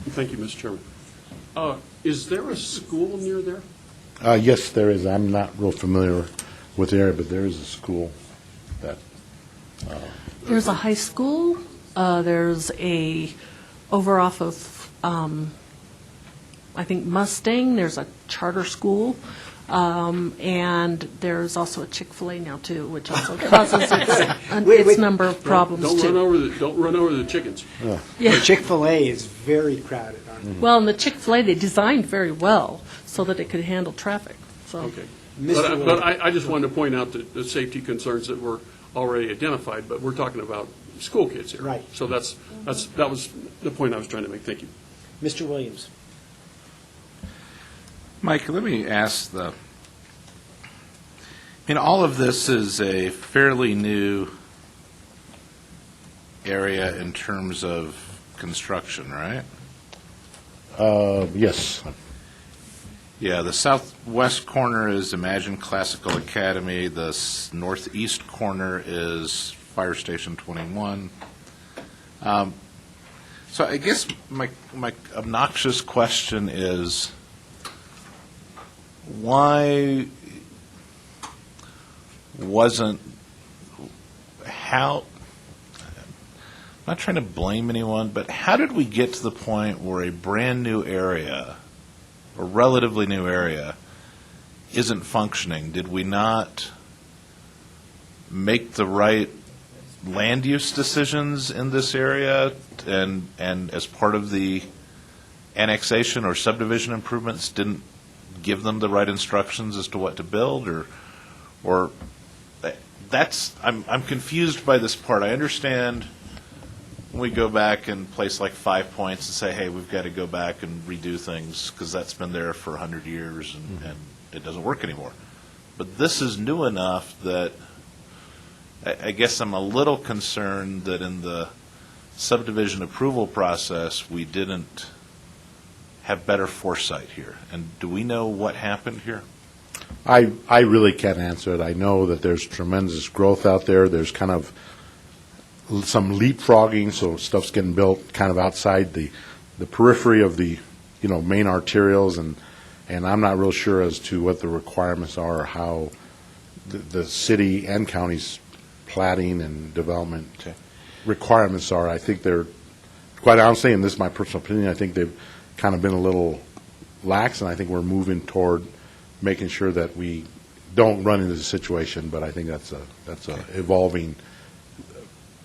G: Thank you, Mr. Chairman. Is there a school near there?
K: Yes, there is. I'm not real familiar with the area, but there is a school that.
M: There's a high school, there's over off of, I think Mustang, there's a charter school, and there's also a Chick-fil-A now, too, which also causes its number of problems, too.
G: Don't run over the chickens.
M: Yeah.
A: Chick-fil-A is very crowded, aren't they?
M: Well, and the Chick-fil-A, they designed very well so that it could handle traffic, so.
G: Okay.
A: Mr.
G: But I just wanted to point out the safety concerns that were already identified, but we're talking about school kids here.
A: Right.
G: So that was the point I was trying to make. Thank you.
A: Mr. Williams.
H: Mike, let me ask all of this is a fairly new area in terms of construction, right?
K: Yes.
H: Yeah, the southwest corner is Imagine Classical Academy. The northeast corner is Fire Station 21. So I guess my obnoxious question is, why wasn't, how, I'm not trying to blame anyone, but how did we get to the point where a brand-new area, a relatively new area, isn't functioning? Did we not make the right land use decisions in this area, and as part of the annexation or subdivision improvements didn't give them the right instructions as to what to build, or that's, I'm confused by this part. I understand when we go back and place like 5 points and say, hey, we've got to go back and redo things because that's been there for 100 years and it doesn't work anymore. But this is new enough that I guess I'm a little concerned that in the subdivision approval process, we didn't have better foresight here. And do we know what happened here?
K: I really can't answer it. I know that there's tremendous growth out there. There's kind of some leapfrogging, so stuff's getting built kind of outside the periphery of the main arterials, and I'm not real sure as to what the requirements are or how the city and county's platting and development requirements are. I think they're, quite honestly, and this is my personal opinion, I think they've kind of been a little lax, and I think we're moving toward making sure that we don't run into the situation, but I think that's a evolving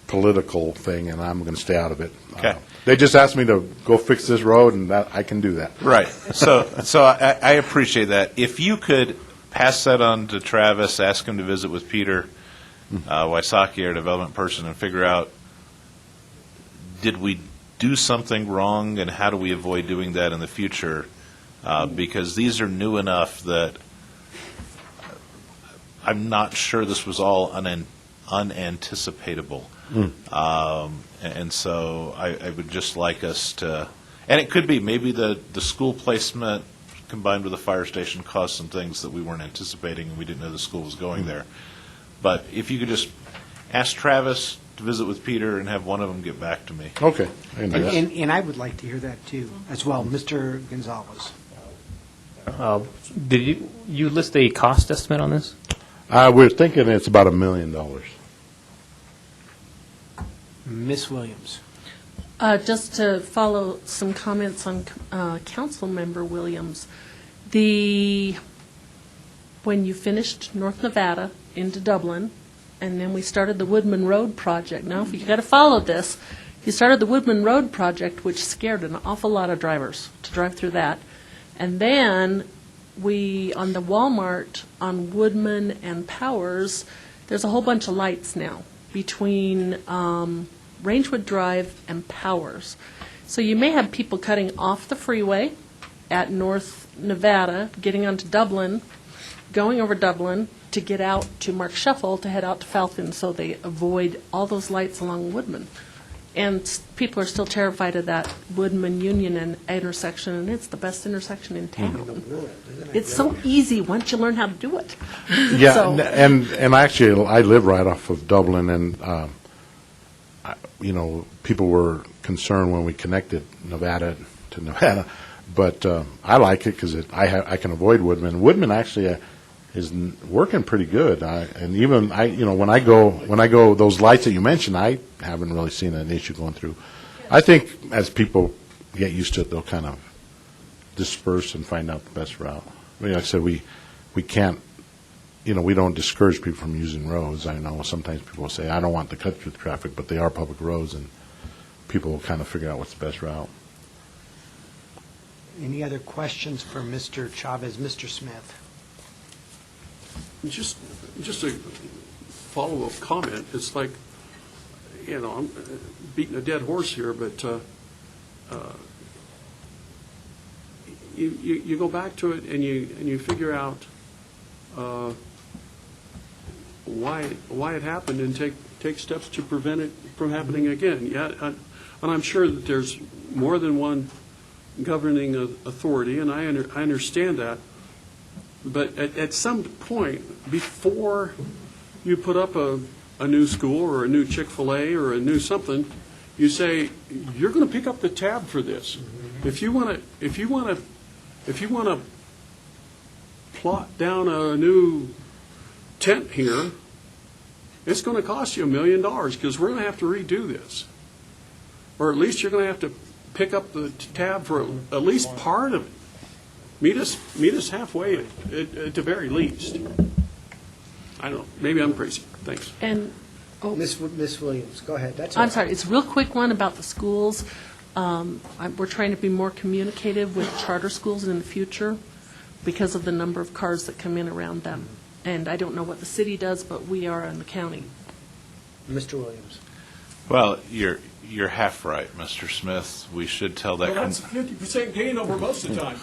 K: political thing, and I'm going to stay out of it.
H: Okay.
K: They just asked me to go fix this road, and that I can do that.
H: Right. So I appreciate that. If you could pass that on to Travis, ask him to visit with Peter Wysocki, our development person, and figure out, did we do something wrong, and how do we avoid doing that in the future? Because these are new enough that I'm not sure this was all unanticipatable. And so I would just like us to, and it could be maybe the school placement combined with the fire station caused some things that we weren't anticipating, and we didn't know the school was going there. But if you could just ask Travis to visit with Peter and have one of them get back to me.
K: Okay. I can do that.
A: And I would like to hear that, too, as well. Mr. Gonzalez.
E: Did you list a cost estimate on this?
K: We're thinking it's about $1 million.
A: Ms. Williams.
M: Just to follow some comments on Councilmember Williams, when you finished North Nevada into Dublin, and then we started the Woodman Road project. Now, if you got to follow this, you started the Woodman Road project, which scared an awful lot of drivers to drive through that. And then on the Walmart on Woodman and Powers, there's a whole bunch of lights now between Rangewood Drive and Powers. So you may have people cutting off the freeway at North Nevada, getting onto Dublin, going over Dublin to get out to Mark Shuffle to head out to Falcon, so they avoid all those lights along Woodman. And people are still terrified of that Woodman Union and intersection, and it's the best intersection in town. It's so easy once you learn how to do it.
K: Yeah,
M: So-
K: and actually, I live right off of Dublin, and, people were concerned when we connected Nevada to Nevada, but I like it because I can avoid Woodman. Woodman actually is working pretty good, and even when I go those lights that you mentioned, I haven't really seen an issue going through. I think as people get used to it, they'll kind of disperse and find out the best route. I mean, like I said, we can't, we don't discourage people from using roads. I know sometimes people will say, I don't want to cut through the traffic, but they are public roads, and people will kind of figure out what's the best route.
A: Any other questions for Mr. Chavez? Mr. Smith?
G: Just a follow-up comment. It's like, I'm beating a dead horse here, but you go back to it and you figure out why it happened and take steps to prevent it from happening again. Yeah, and I'm sure that there's more than one governing authority, and I understand that. But at some point, before you put up a new school or a new Chick-fil-A or a new something, you say you're going to pick up the tab for this. If you want to plot down a new tent here, it's going to cost you $1 million because we're going to have to redo this, or at least you're going to have to pick up the tab for at least part of it. Meet us halfway at the very least. I don't know. Maybe I'm crazy. Thanks.
M: And
A: Miss Williams, go ahead.
M: I'm sorry, it's a real quick one about the schools. We're trying to be more communicative with charter schools in the future because of the number of cars that come in around them. And I don't know what the city does, but we are in the county.
A: Mr. Williams.
H: Well, you're half right, Mr. Smith. We should tell that.
G: Well, that's 50% gain over most of the time.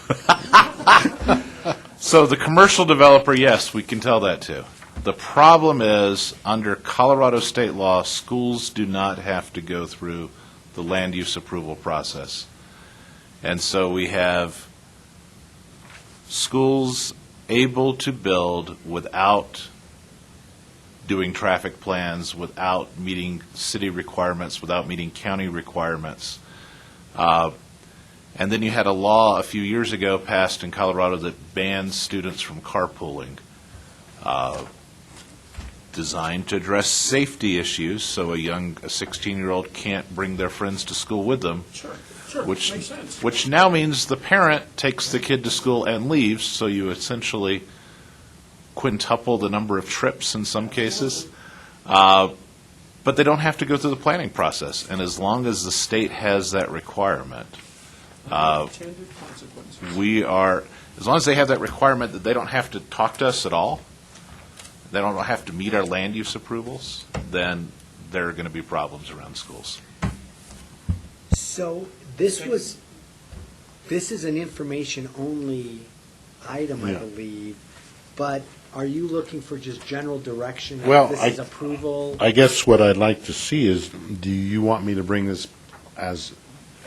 H: So the commercial developer, yes, we can tell that too. The problem is, under Colorado state law, schools do not have to go through the land use approval process. And so we have schools able to build without doing traffic plans, without meeting city requirements, without meeting county requirements. And then you had a law a few years ago passed in Colorado that bans students from carpooling, designed to address safety issues, so a 16-year-old can't bring their friends to school with them.
G: Sure,
H: which
G: makes sense.
H: which now means the parent takes the kid to school and leaves, so you essentially quintuple the number of trips in some cases. But they don't have to go through the planning process, and as long as the state has that requirement, as long as they have that requirement that they don't have to talk to us at all, they don't have to meet our land use approvals, then there are going to be problems around schools.
A: So this is an information-only item, I believe, but are you looking for just general direction?
K: Well,
A: This is approval?
K: I guess what I'd like to see is, do you want me to bring this as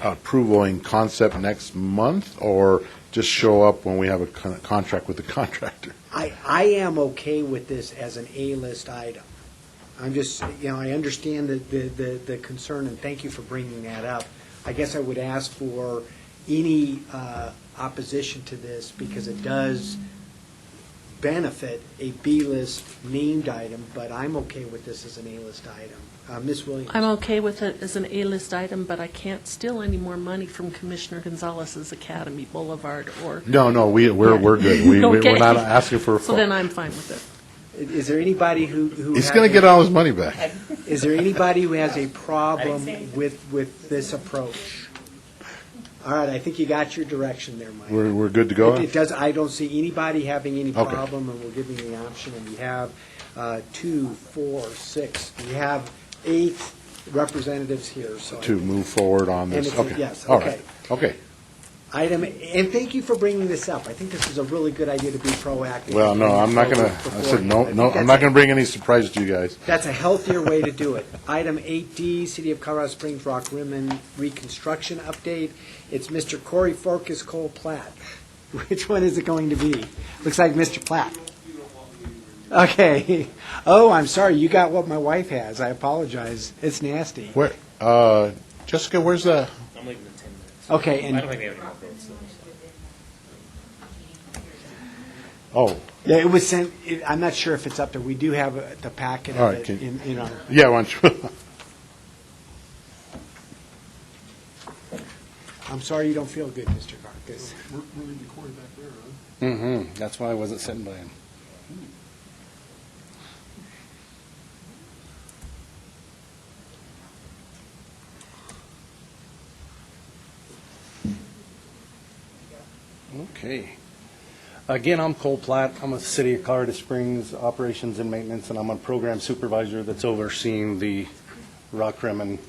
K: approval in concept next month, or just show up when we have a contract with the contractor?
A: I am okay with this as an A-list item. I'm just, I understand the concern, and thank you for bringing that up. I guess I would ask for any opposition to this, because it does benefit a B-list named item, but I'm okay with this as an A-list item. Ms. Williams?
M: I'm okay with it as an A-list item, but I can't steal any more money from Commissioner Gonzalez's Academy Boulevard or...
K: No, we're good. We're
M: Okay.
K: not asking for...
M: So then I'm fine with it.
A: Is there anybody who
K: He's
A: has
K: going to
A: a-
K: get all his money back.
A: Is there anybody who has a problem with this approach? All right, I think you got your direction there, Mike.
K: We're good to go?
A: It does, I don't see anybody having any
K: Okay.
A: problem, and we're giving the option, and we have 2, 4, 6, we have 8 representatives here, so.
K: To move forward on
A: And
K: this?
A: it's a
K: Okay.
A: yes,
K: All
A: okay.
K: right. Okay.
A: Item, and thank you for bringing this up. I think this is a really good idea to be proactive.
K: Well, no, I'm not going to, I said, no, I'm not going to bring any surprise to you guys.
A: That's a healthier way to do it. Item 8D, City of Colorado Springs Rock Rimmon Reconstruction Update. It's Mr. Corey Forkus Cole Platt. Which one is it going to be? Looks like Mr. Platt. Okay. Oh, I'm sorry, you got what my wife has. I apologize. It's nasty.
K: Where, Jessica, where's the,
E: I'm leaving in 10 minutes.
A: Okay,
E: I don't
A: and,
E: think we have any more votes.
K: oh,
A: yeah, it was sent, I'm not sure if it's up there. We do have the packet
K: All
A: of
K: right,
A: it
K: can-
A: in our.
K: yeah, why don't you?
A: I'm sorry you don't feel good, Mr. Carcass.
G: We're leaving Corey back there, huh?
N: Mm-hmm, that's why I wasn't sitting by him. Okay. Again, I'm Cole Platt. I'm with the City of Colorado Springs Operations and Maintenance, and I'm a program supervisor that's overseeing the Rock Rimmon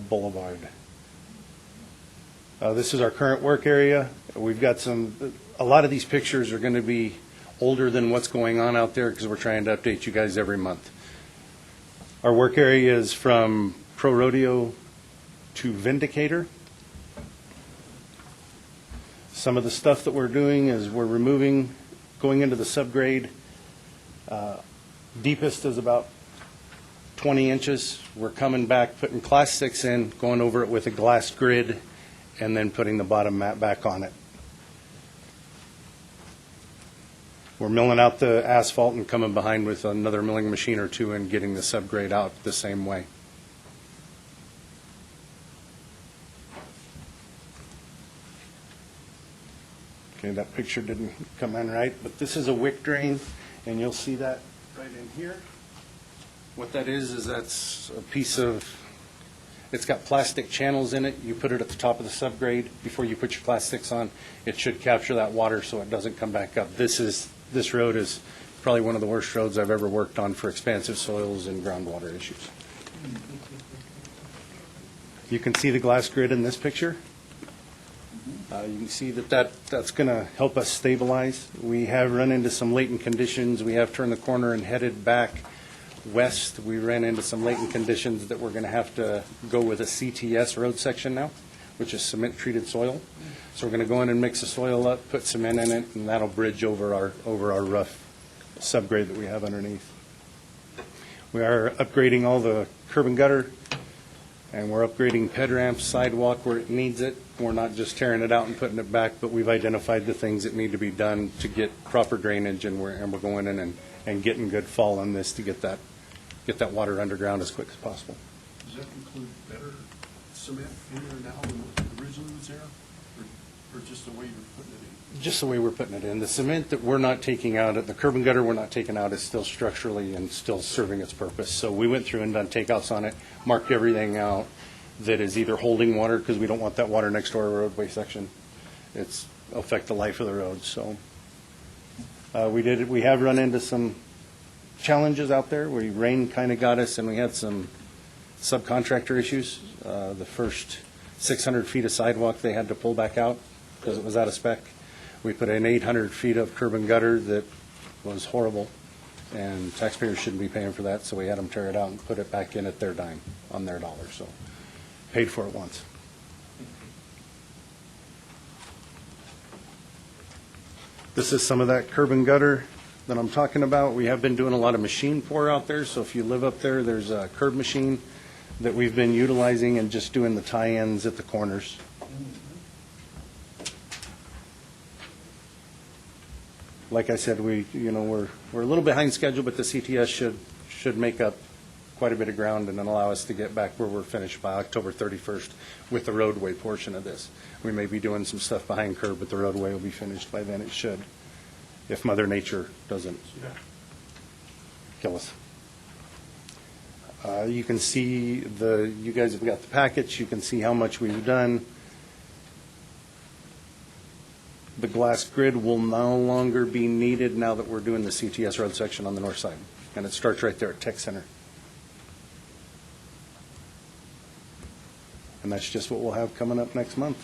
N: Boulevard. This is our current work area. We've got a lot of these pictures are going to be older than what's going on out there because we're trying to update you guys every month. Our work area is from Pro Rodeo to Vindicator. Some of the stuff that we're doing is we're removing, going into the subgrade. Deepest is about 20 inches. We're coming back, putting Class 6 in, going over it with a glass grid, and then putting the bottom mat back on it. We're milling out the asphalt and coming behind with another milling machine or two and getting the subgrade out the same way. Okay, that picture didn't come in right, but this is a wick drain, and you'll see that right in here. What that is that's a piece of, it's got plastic channels in it. You put it at the top of the subgrade. Before you put your Class 6 on, it should capture that water so it doesn't come back up. This road is probably one of the worst roads I've ever worked on for expansive soils and groundwater issues. You can see the glass grid in this picture. You can see that's going to help us stabilize. We have run into some latent conditions. We have turned the corner and headed back west. We ran into some latent conditions that we're going to have to go with a CTS road section now, which is cement-treated soil. So we're going to go in and mix the soil up, put cement in it, and that'll bridge over our rough subgrade that we have underneath. We are upgrading all the curb and gutter, and we're upgrading ped ramps, sidewalk where it needs it. We're not just tearing it out and putting it back, but we've identified the things that need to be done to get proper drainage, and we're going in and getting good fall on this to get that water underground as quick as possible.
G: Does that include better cement in there now than what originally was there? Or just the way you're putting it in?
N: Just the way we're putting it in. The cement that we're not taking out, the curb and gutter we're not taking out is still structurally and still serving its purpose. So we went through and done takeouts on it, marked everything out that is either holding water, because we don't want that water next to our roadway section. It's affect the life of the road. So we have run into some challenges out there. Rain kind of got us, and we had some subcontractor issues. The first 600 feet of sidewalk they had to pull back out because it was out of spec. We put in 800 feet of curb and gutter that was horrible, and taxpayers shouldn't be paying for that, so we had them tear it out and put it back in at their dime, on their dollar. So paid for it once. This is some of that curb and gutter that I'm talking about. We have been doing a lot of machine pour out there, so if you live up there, there's a curb machine that we've been utilizing and just doing the tie-ins at the corners.
P: like I said, we're a little behind schedule, but the CTS should make up quite a bit of ground and then allow us to get back where we're finished by October 31st with the roadway portion of this. We may be doing some stuff behind curb, but the roadway will be finished by then. It should, if Mother Nature doesn't kill us. You can see you guys have got the package. You can see how much we've done. The glass grid will no longer be needed now that we're doing the CTS road section on the north side. And it starts right there at Tech Center. And that's just what we'll have coming up next month.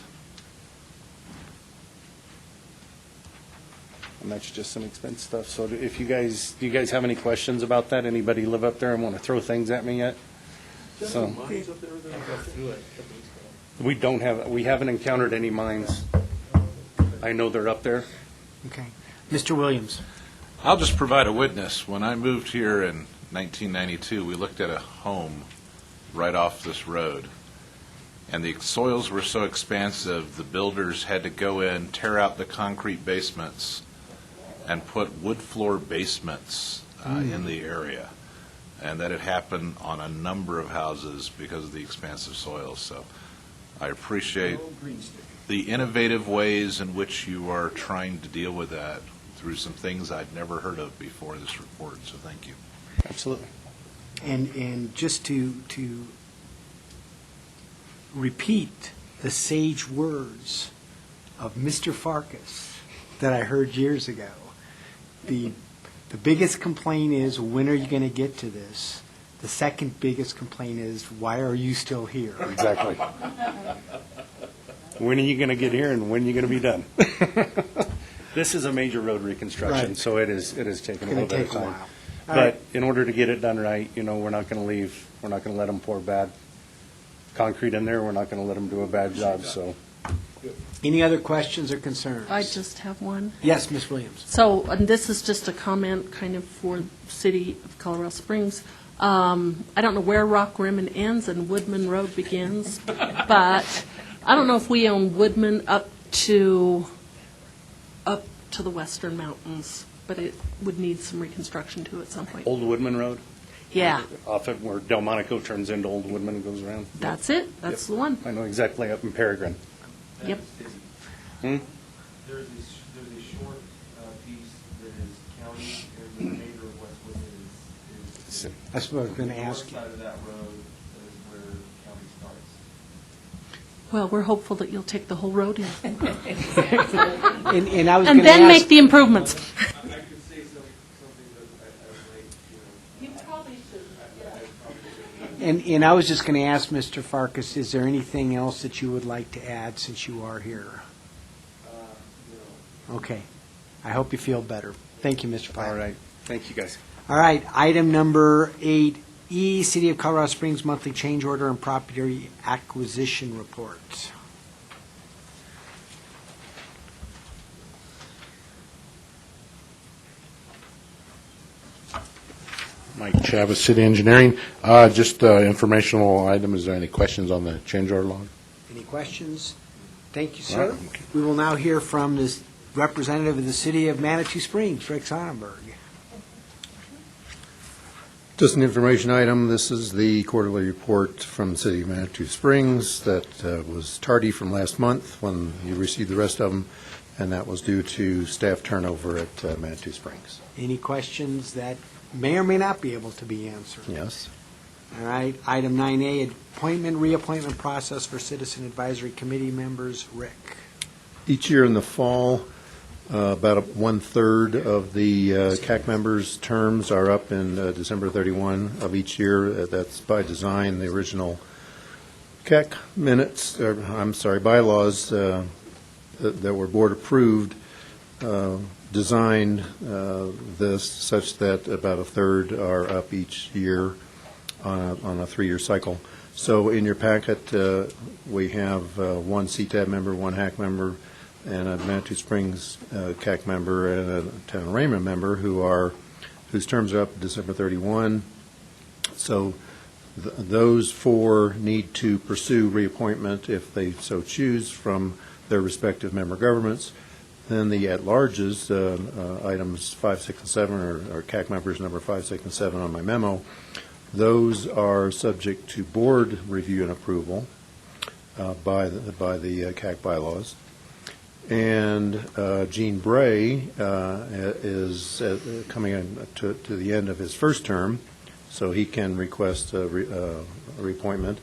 P: And that's just some expense stuff. So if do you guys have any questions about that? Anybody live up there and want to throw things at me yet? So we haven't encountered any mines. I know they're up there.
A: Okay. Mr. Williams.
H: I'll just provide a witness. When I moved here in 1992, we looked at a home right off this road, and the soils were so expansive, the builders had to go in, tear out the concrete basements, and put wood floor basements in the area. And that had happened on a number of houses because of the expansive soils. So I appreciate the innovative ways in which you are trying to deal with that through some things I'd never heard of before this report, so thank you.
P: Absolutely.
A: And just to repeat the sage words of Mr. Farkas that I heard years ago, the biggest complaint is, when are you going to get to this? The second biggest complaint is, why are you still here?
P: Exactly. When are you going to get here and when are you going to be done? This is a major road reconstruction,
A: Right.
P: so it is taking a little bit of time.
A: All
P: But
A: right.
P: in order to get it done right, we're not going to let them pour bad concrete in there. We're not going to let them do a bad job, so.
A: Any other questions or concerns?
M: I just have one.
A: Yes, Ms. Williams.
M: So, and this is just a comment kind of for the city of Colorado Springs. I don't know where Rock Rimmon ends and Woodman Road begins, but I don't know if we own Woodman up to the western mountains, but it would need some reconstruction too at some point.
P: Old Woodman Road?
M: Yeah,
P: Off of where Delmonico turns into Old Woodman and goes around?
M: that's it. That's the one.
P: I know exactly, up in Peregrine.
M: Yep.
Q: There's a short piece that is county, and the remainder of West Woodman is
A: That's what I was going to ask
Q: the
A: you.
Q: north side of that road is where county starts.
M: Well, we're hopeful that you'll take the whole road in.
A: And I was
M: And
A: gonna
M: then
A: ask-
M: make the improvements.
Q: I could say something that I might,
M: You probably should.
A: And I was just going to ask Mr. Farkas, is there anything else that you would like to add since you are here? Okay. I hope you feel better. Thank you, Mr. Platt.
P: All right. Thank you, guys.
A: All right, item number 8E, City of Colorado Springs Monthly Change Order and Property Acquisition Report.
K: Mike Chavez, City Engineering. Just informational item. Is there any questions on the change order log?
A: Any questions? Thank you, sir. We will now hear from this representative of the City of Manitou Springs, Rick Sonnenberg.
O: Just an information item. This is the quarterly report from the City of Manitou Springs that was tardy from last month when you received the rest of them, and that was due to staff turnover at Manitou Springs.
A: Any questions that may or may not be able to be answered?
O: Yes.
A: All right, item 9A, appointment, reappointment process for Citizen Advisory Committee members. Rick.
O: Each year in the fall, about one-third of the CAC members' terms are up in December 31 of each year. That's by design. The original CAC bylaws that were board-approved designed this such that about a third are up each year on a three-year cycle. So in your packet, we have one CTAB member, one HAC member, and a Manitou Springs CAC member, and a Town of Raymond member whose terms are up December 31. So those four need to pursue reappointment if they so choose from their respective member governments. Then the at-larges, items 5, 6, and 7, or CAC members number 5, 6, and 7 on my memo, those are subject to board review and approval by the CAC bylaws. And Gene Bray is coming in to the end of his first term, so he can request a reappointment.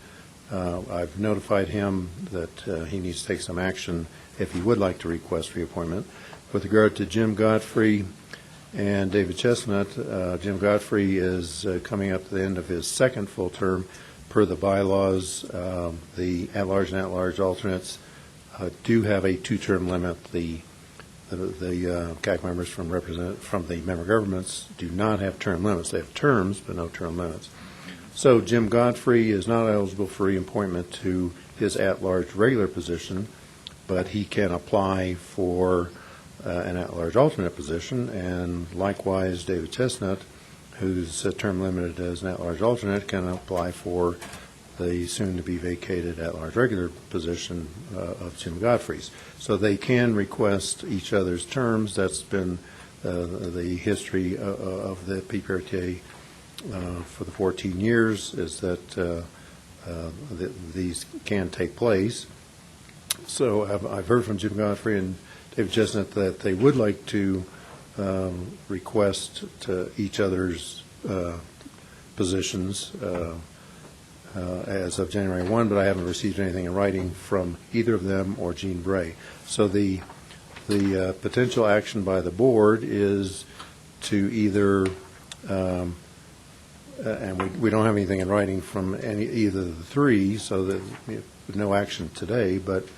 O: I've notified him that he needs to take some action if he would like to request reappointment. With regard to Jim Godfrey and David Chestnut, Jim Godfrey is coming up to the end of his second full term. Per the bylaws, the at-large and at-large alternates do have a two-term limit. The CAC members from the member governments do not have term limits. They have terms, but no term limits. So Jim Godfrey is not eligible for reappointment to his at-large regular position, but he can apply for an at-large alternate position, and likewise David Chestnut, who's term limited as an at-large alternate, can apply for the soon-to-be vacated at-large regular position of Jim Godfrey's. So they can request each other's terms. That's been the history of the PPRTA for the 14 years, is that these can take place. So I've heard from Jim Godfrey and David Chestnut that they would like to request to each other's positions as of January 1, but I haven't received anything in writing from either of them or Gene Bray. So the potential action by the board is to either, and we don't have anything in writing from either of the three, so that no action today, but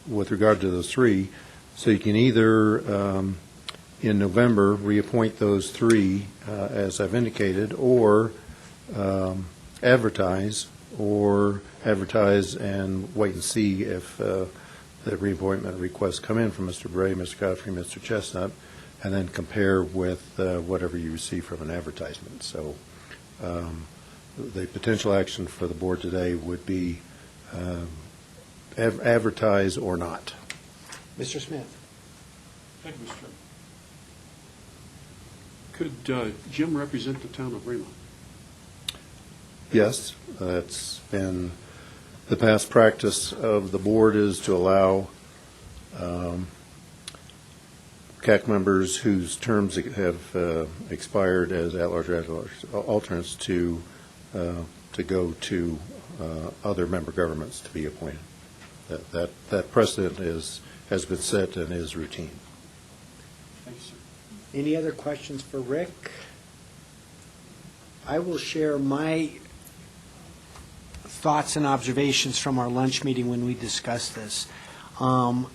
O: with regard to those three, so you can either in November reappoint those three as I've indicated, or advertise and wait and see if the reappointment requests come in from Mr. Bray, Mr. Godfrey, Mr. Chestnut, and then compare with whatever you receive from an advertisement. So the potential action for the board today would be advertise or not.
A: Mr. Smith.
G: Thank you, Mr. Chairman. Could Jim represent the town of Fremont?
O: Yes, that's been the past practice of the board, is to allow CAC members whose terms have expired as at-large alternates to go to other member governments to be appointed. That precedent has been set and is routine.
G: Thank you, sir.
A: Any other questions for Rick? I will share my thoughts and observations from our lunch meeting when we discussed this. In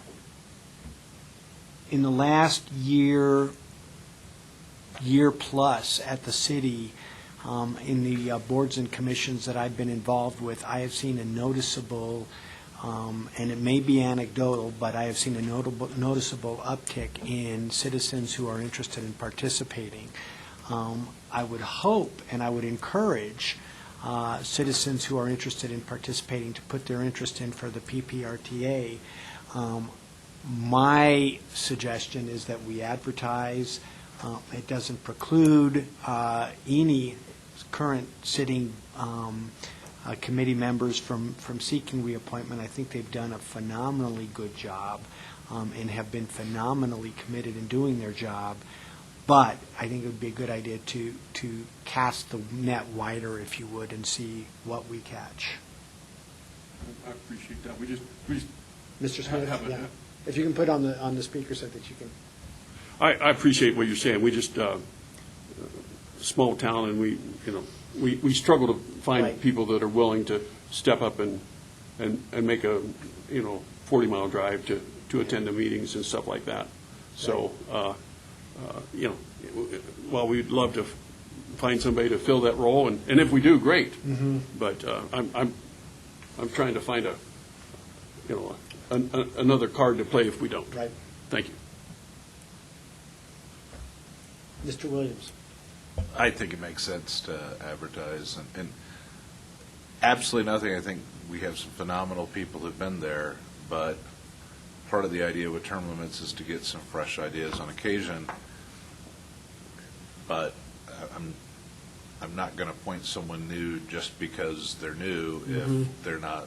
A: the last year plus at the city, in the boards and commissions that I've been involved with, I have seen a noticeable, and it may be anecdotal, but I have seen a noticeable uptick in citizens who are interested in participating. I would hope and I would encourage citizens who are interested in participating to put their interest in for the PPRTA. My suggestion is that we advertise. It doesn't preclude any current sitting committee members from seeking reappointment. I think they've done a phenomenally good job and have been phenomenally committed in doing their job. But I think it would be a good idea to cast the net wider, if you would, and see what we catch.
G: I appreciate that. We just
A: Mr. Smith, yeah. If you can put on the speaker so that you can.
G: I appreciate what you're saying. We just small town, and we struggle to find people that are willing to step up and make a 40-mile drive to attend the meetings and stuff like that. So while we'd love to find somebody to fill that role, and if we do, great. Mm-hmm. But I'm trying to find another card to play if we don't.
A: Right.
G: Thank you.
A: Mr. Williams.
H: I think it makes sense to advertise, and absolutely nothing. I think we have some phenomenal people who've been there, but part of the idea with term limits is to get some fresh ideas on occasion, but I'm not going to appoint someone new just because they're new if they're not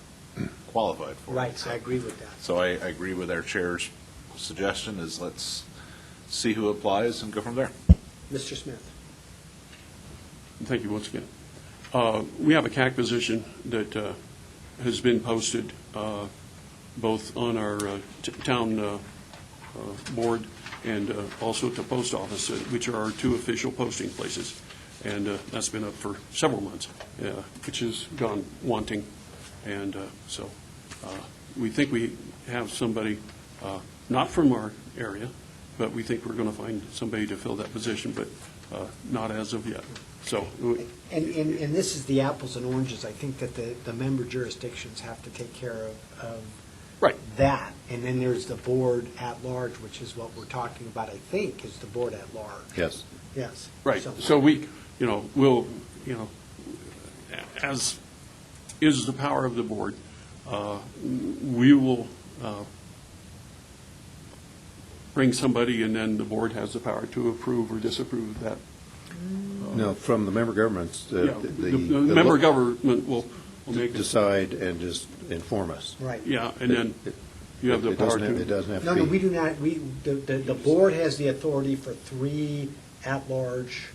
H: qualified for it.
A: Right, I agree with that.
H: So I agree with our chair's suggestion is let's see who applies and go from there.
A: Mr. Smith?
G: Thank you once again. We have a CAC position that has been posted both on our town board and also at the post office, which are our two official posting places. And that's been up for several months, which has gone wanting. And so we think we have somebody, not from our area, but we think we're going to find somebody to fill that position, but not as of yet. So,
A: And this is the apples and oranges. I think that the member jurisdictions have to take care of
G: right.
A: that. And then there's the board at large, which is what we're talking about, I think, is the board at large.
O: Yes.
A: Yes.
G: Right. So we, we'll, as is the power of the board, we will bring somebody, and then the board has the power to approve or disapprove that.
O: No, from the member governments.
G: The member government will make
O: decide and just inform us.
A: Right.
G: Yeah, and then you have the power to.
O: It doesn't have to
A: No,
O: be.
A: no, we do not. The board has the authority for 3 at-large.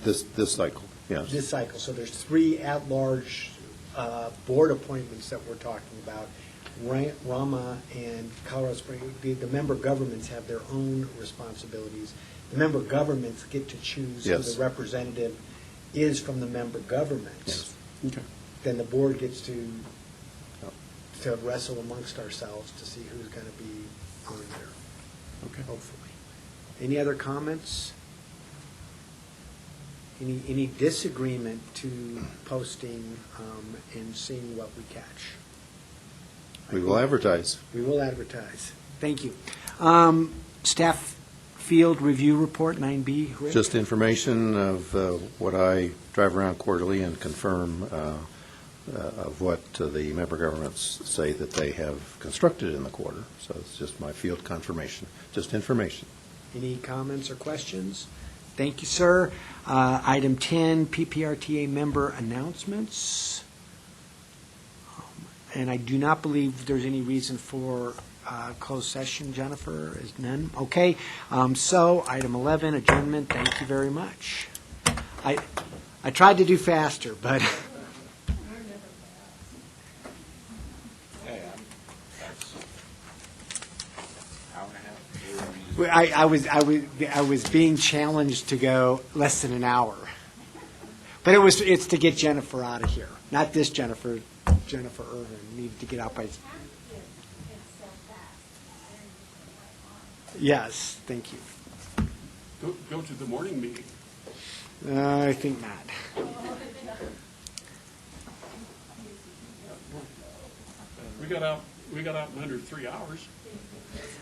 O: This cycle, yes.
A: This cycle. So there's 3 at-large board appointments that we're talking about. Rama and Colorado Springs, the member governments have their own responsibilities. The member governments get to choose who
O: Yes.
A: the representative is from the member governments.
G: Yes. Okay.
A: Then the board gets to wrestle amongst ourselves to see who's going to be on there.
G: Okay.
A: Hopefully. Any other comments? Any disagreement to posting and seeing what we catch?
O: We will advertise.
A: We will advertise. Thank you. Staff Field Review Report, 9B. Rick?
O: Just information of what I drive around quarterly and confirm of what the member governments say that they have constructed in the quarter. So it's just my field confirmation, just information.
A: Any comments or questions? Thank you, sir. Item 10, PPRTA member announcements. And I do not believe there's any reason for closed session, Jennifer, is none? Okay, so item 11, adjournment, thank you very much. I tried to do faster, but. I was being challenged to go less than an hour. But it's to get Jennifer out of here. Not this Jennifer Irvin needed to get out by. Yes, thank you.
G: Go to the morning meeting.
A: I think not.
G: We got out in under 3 hours.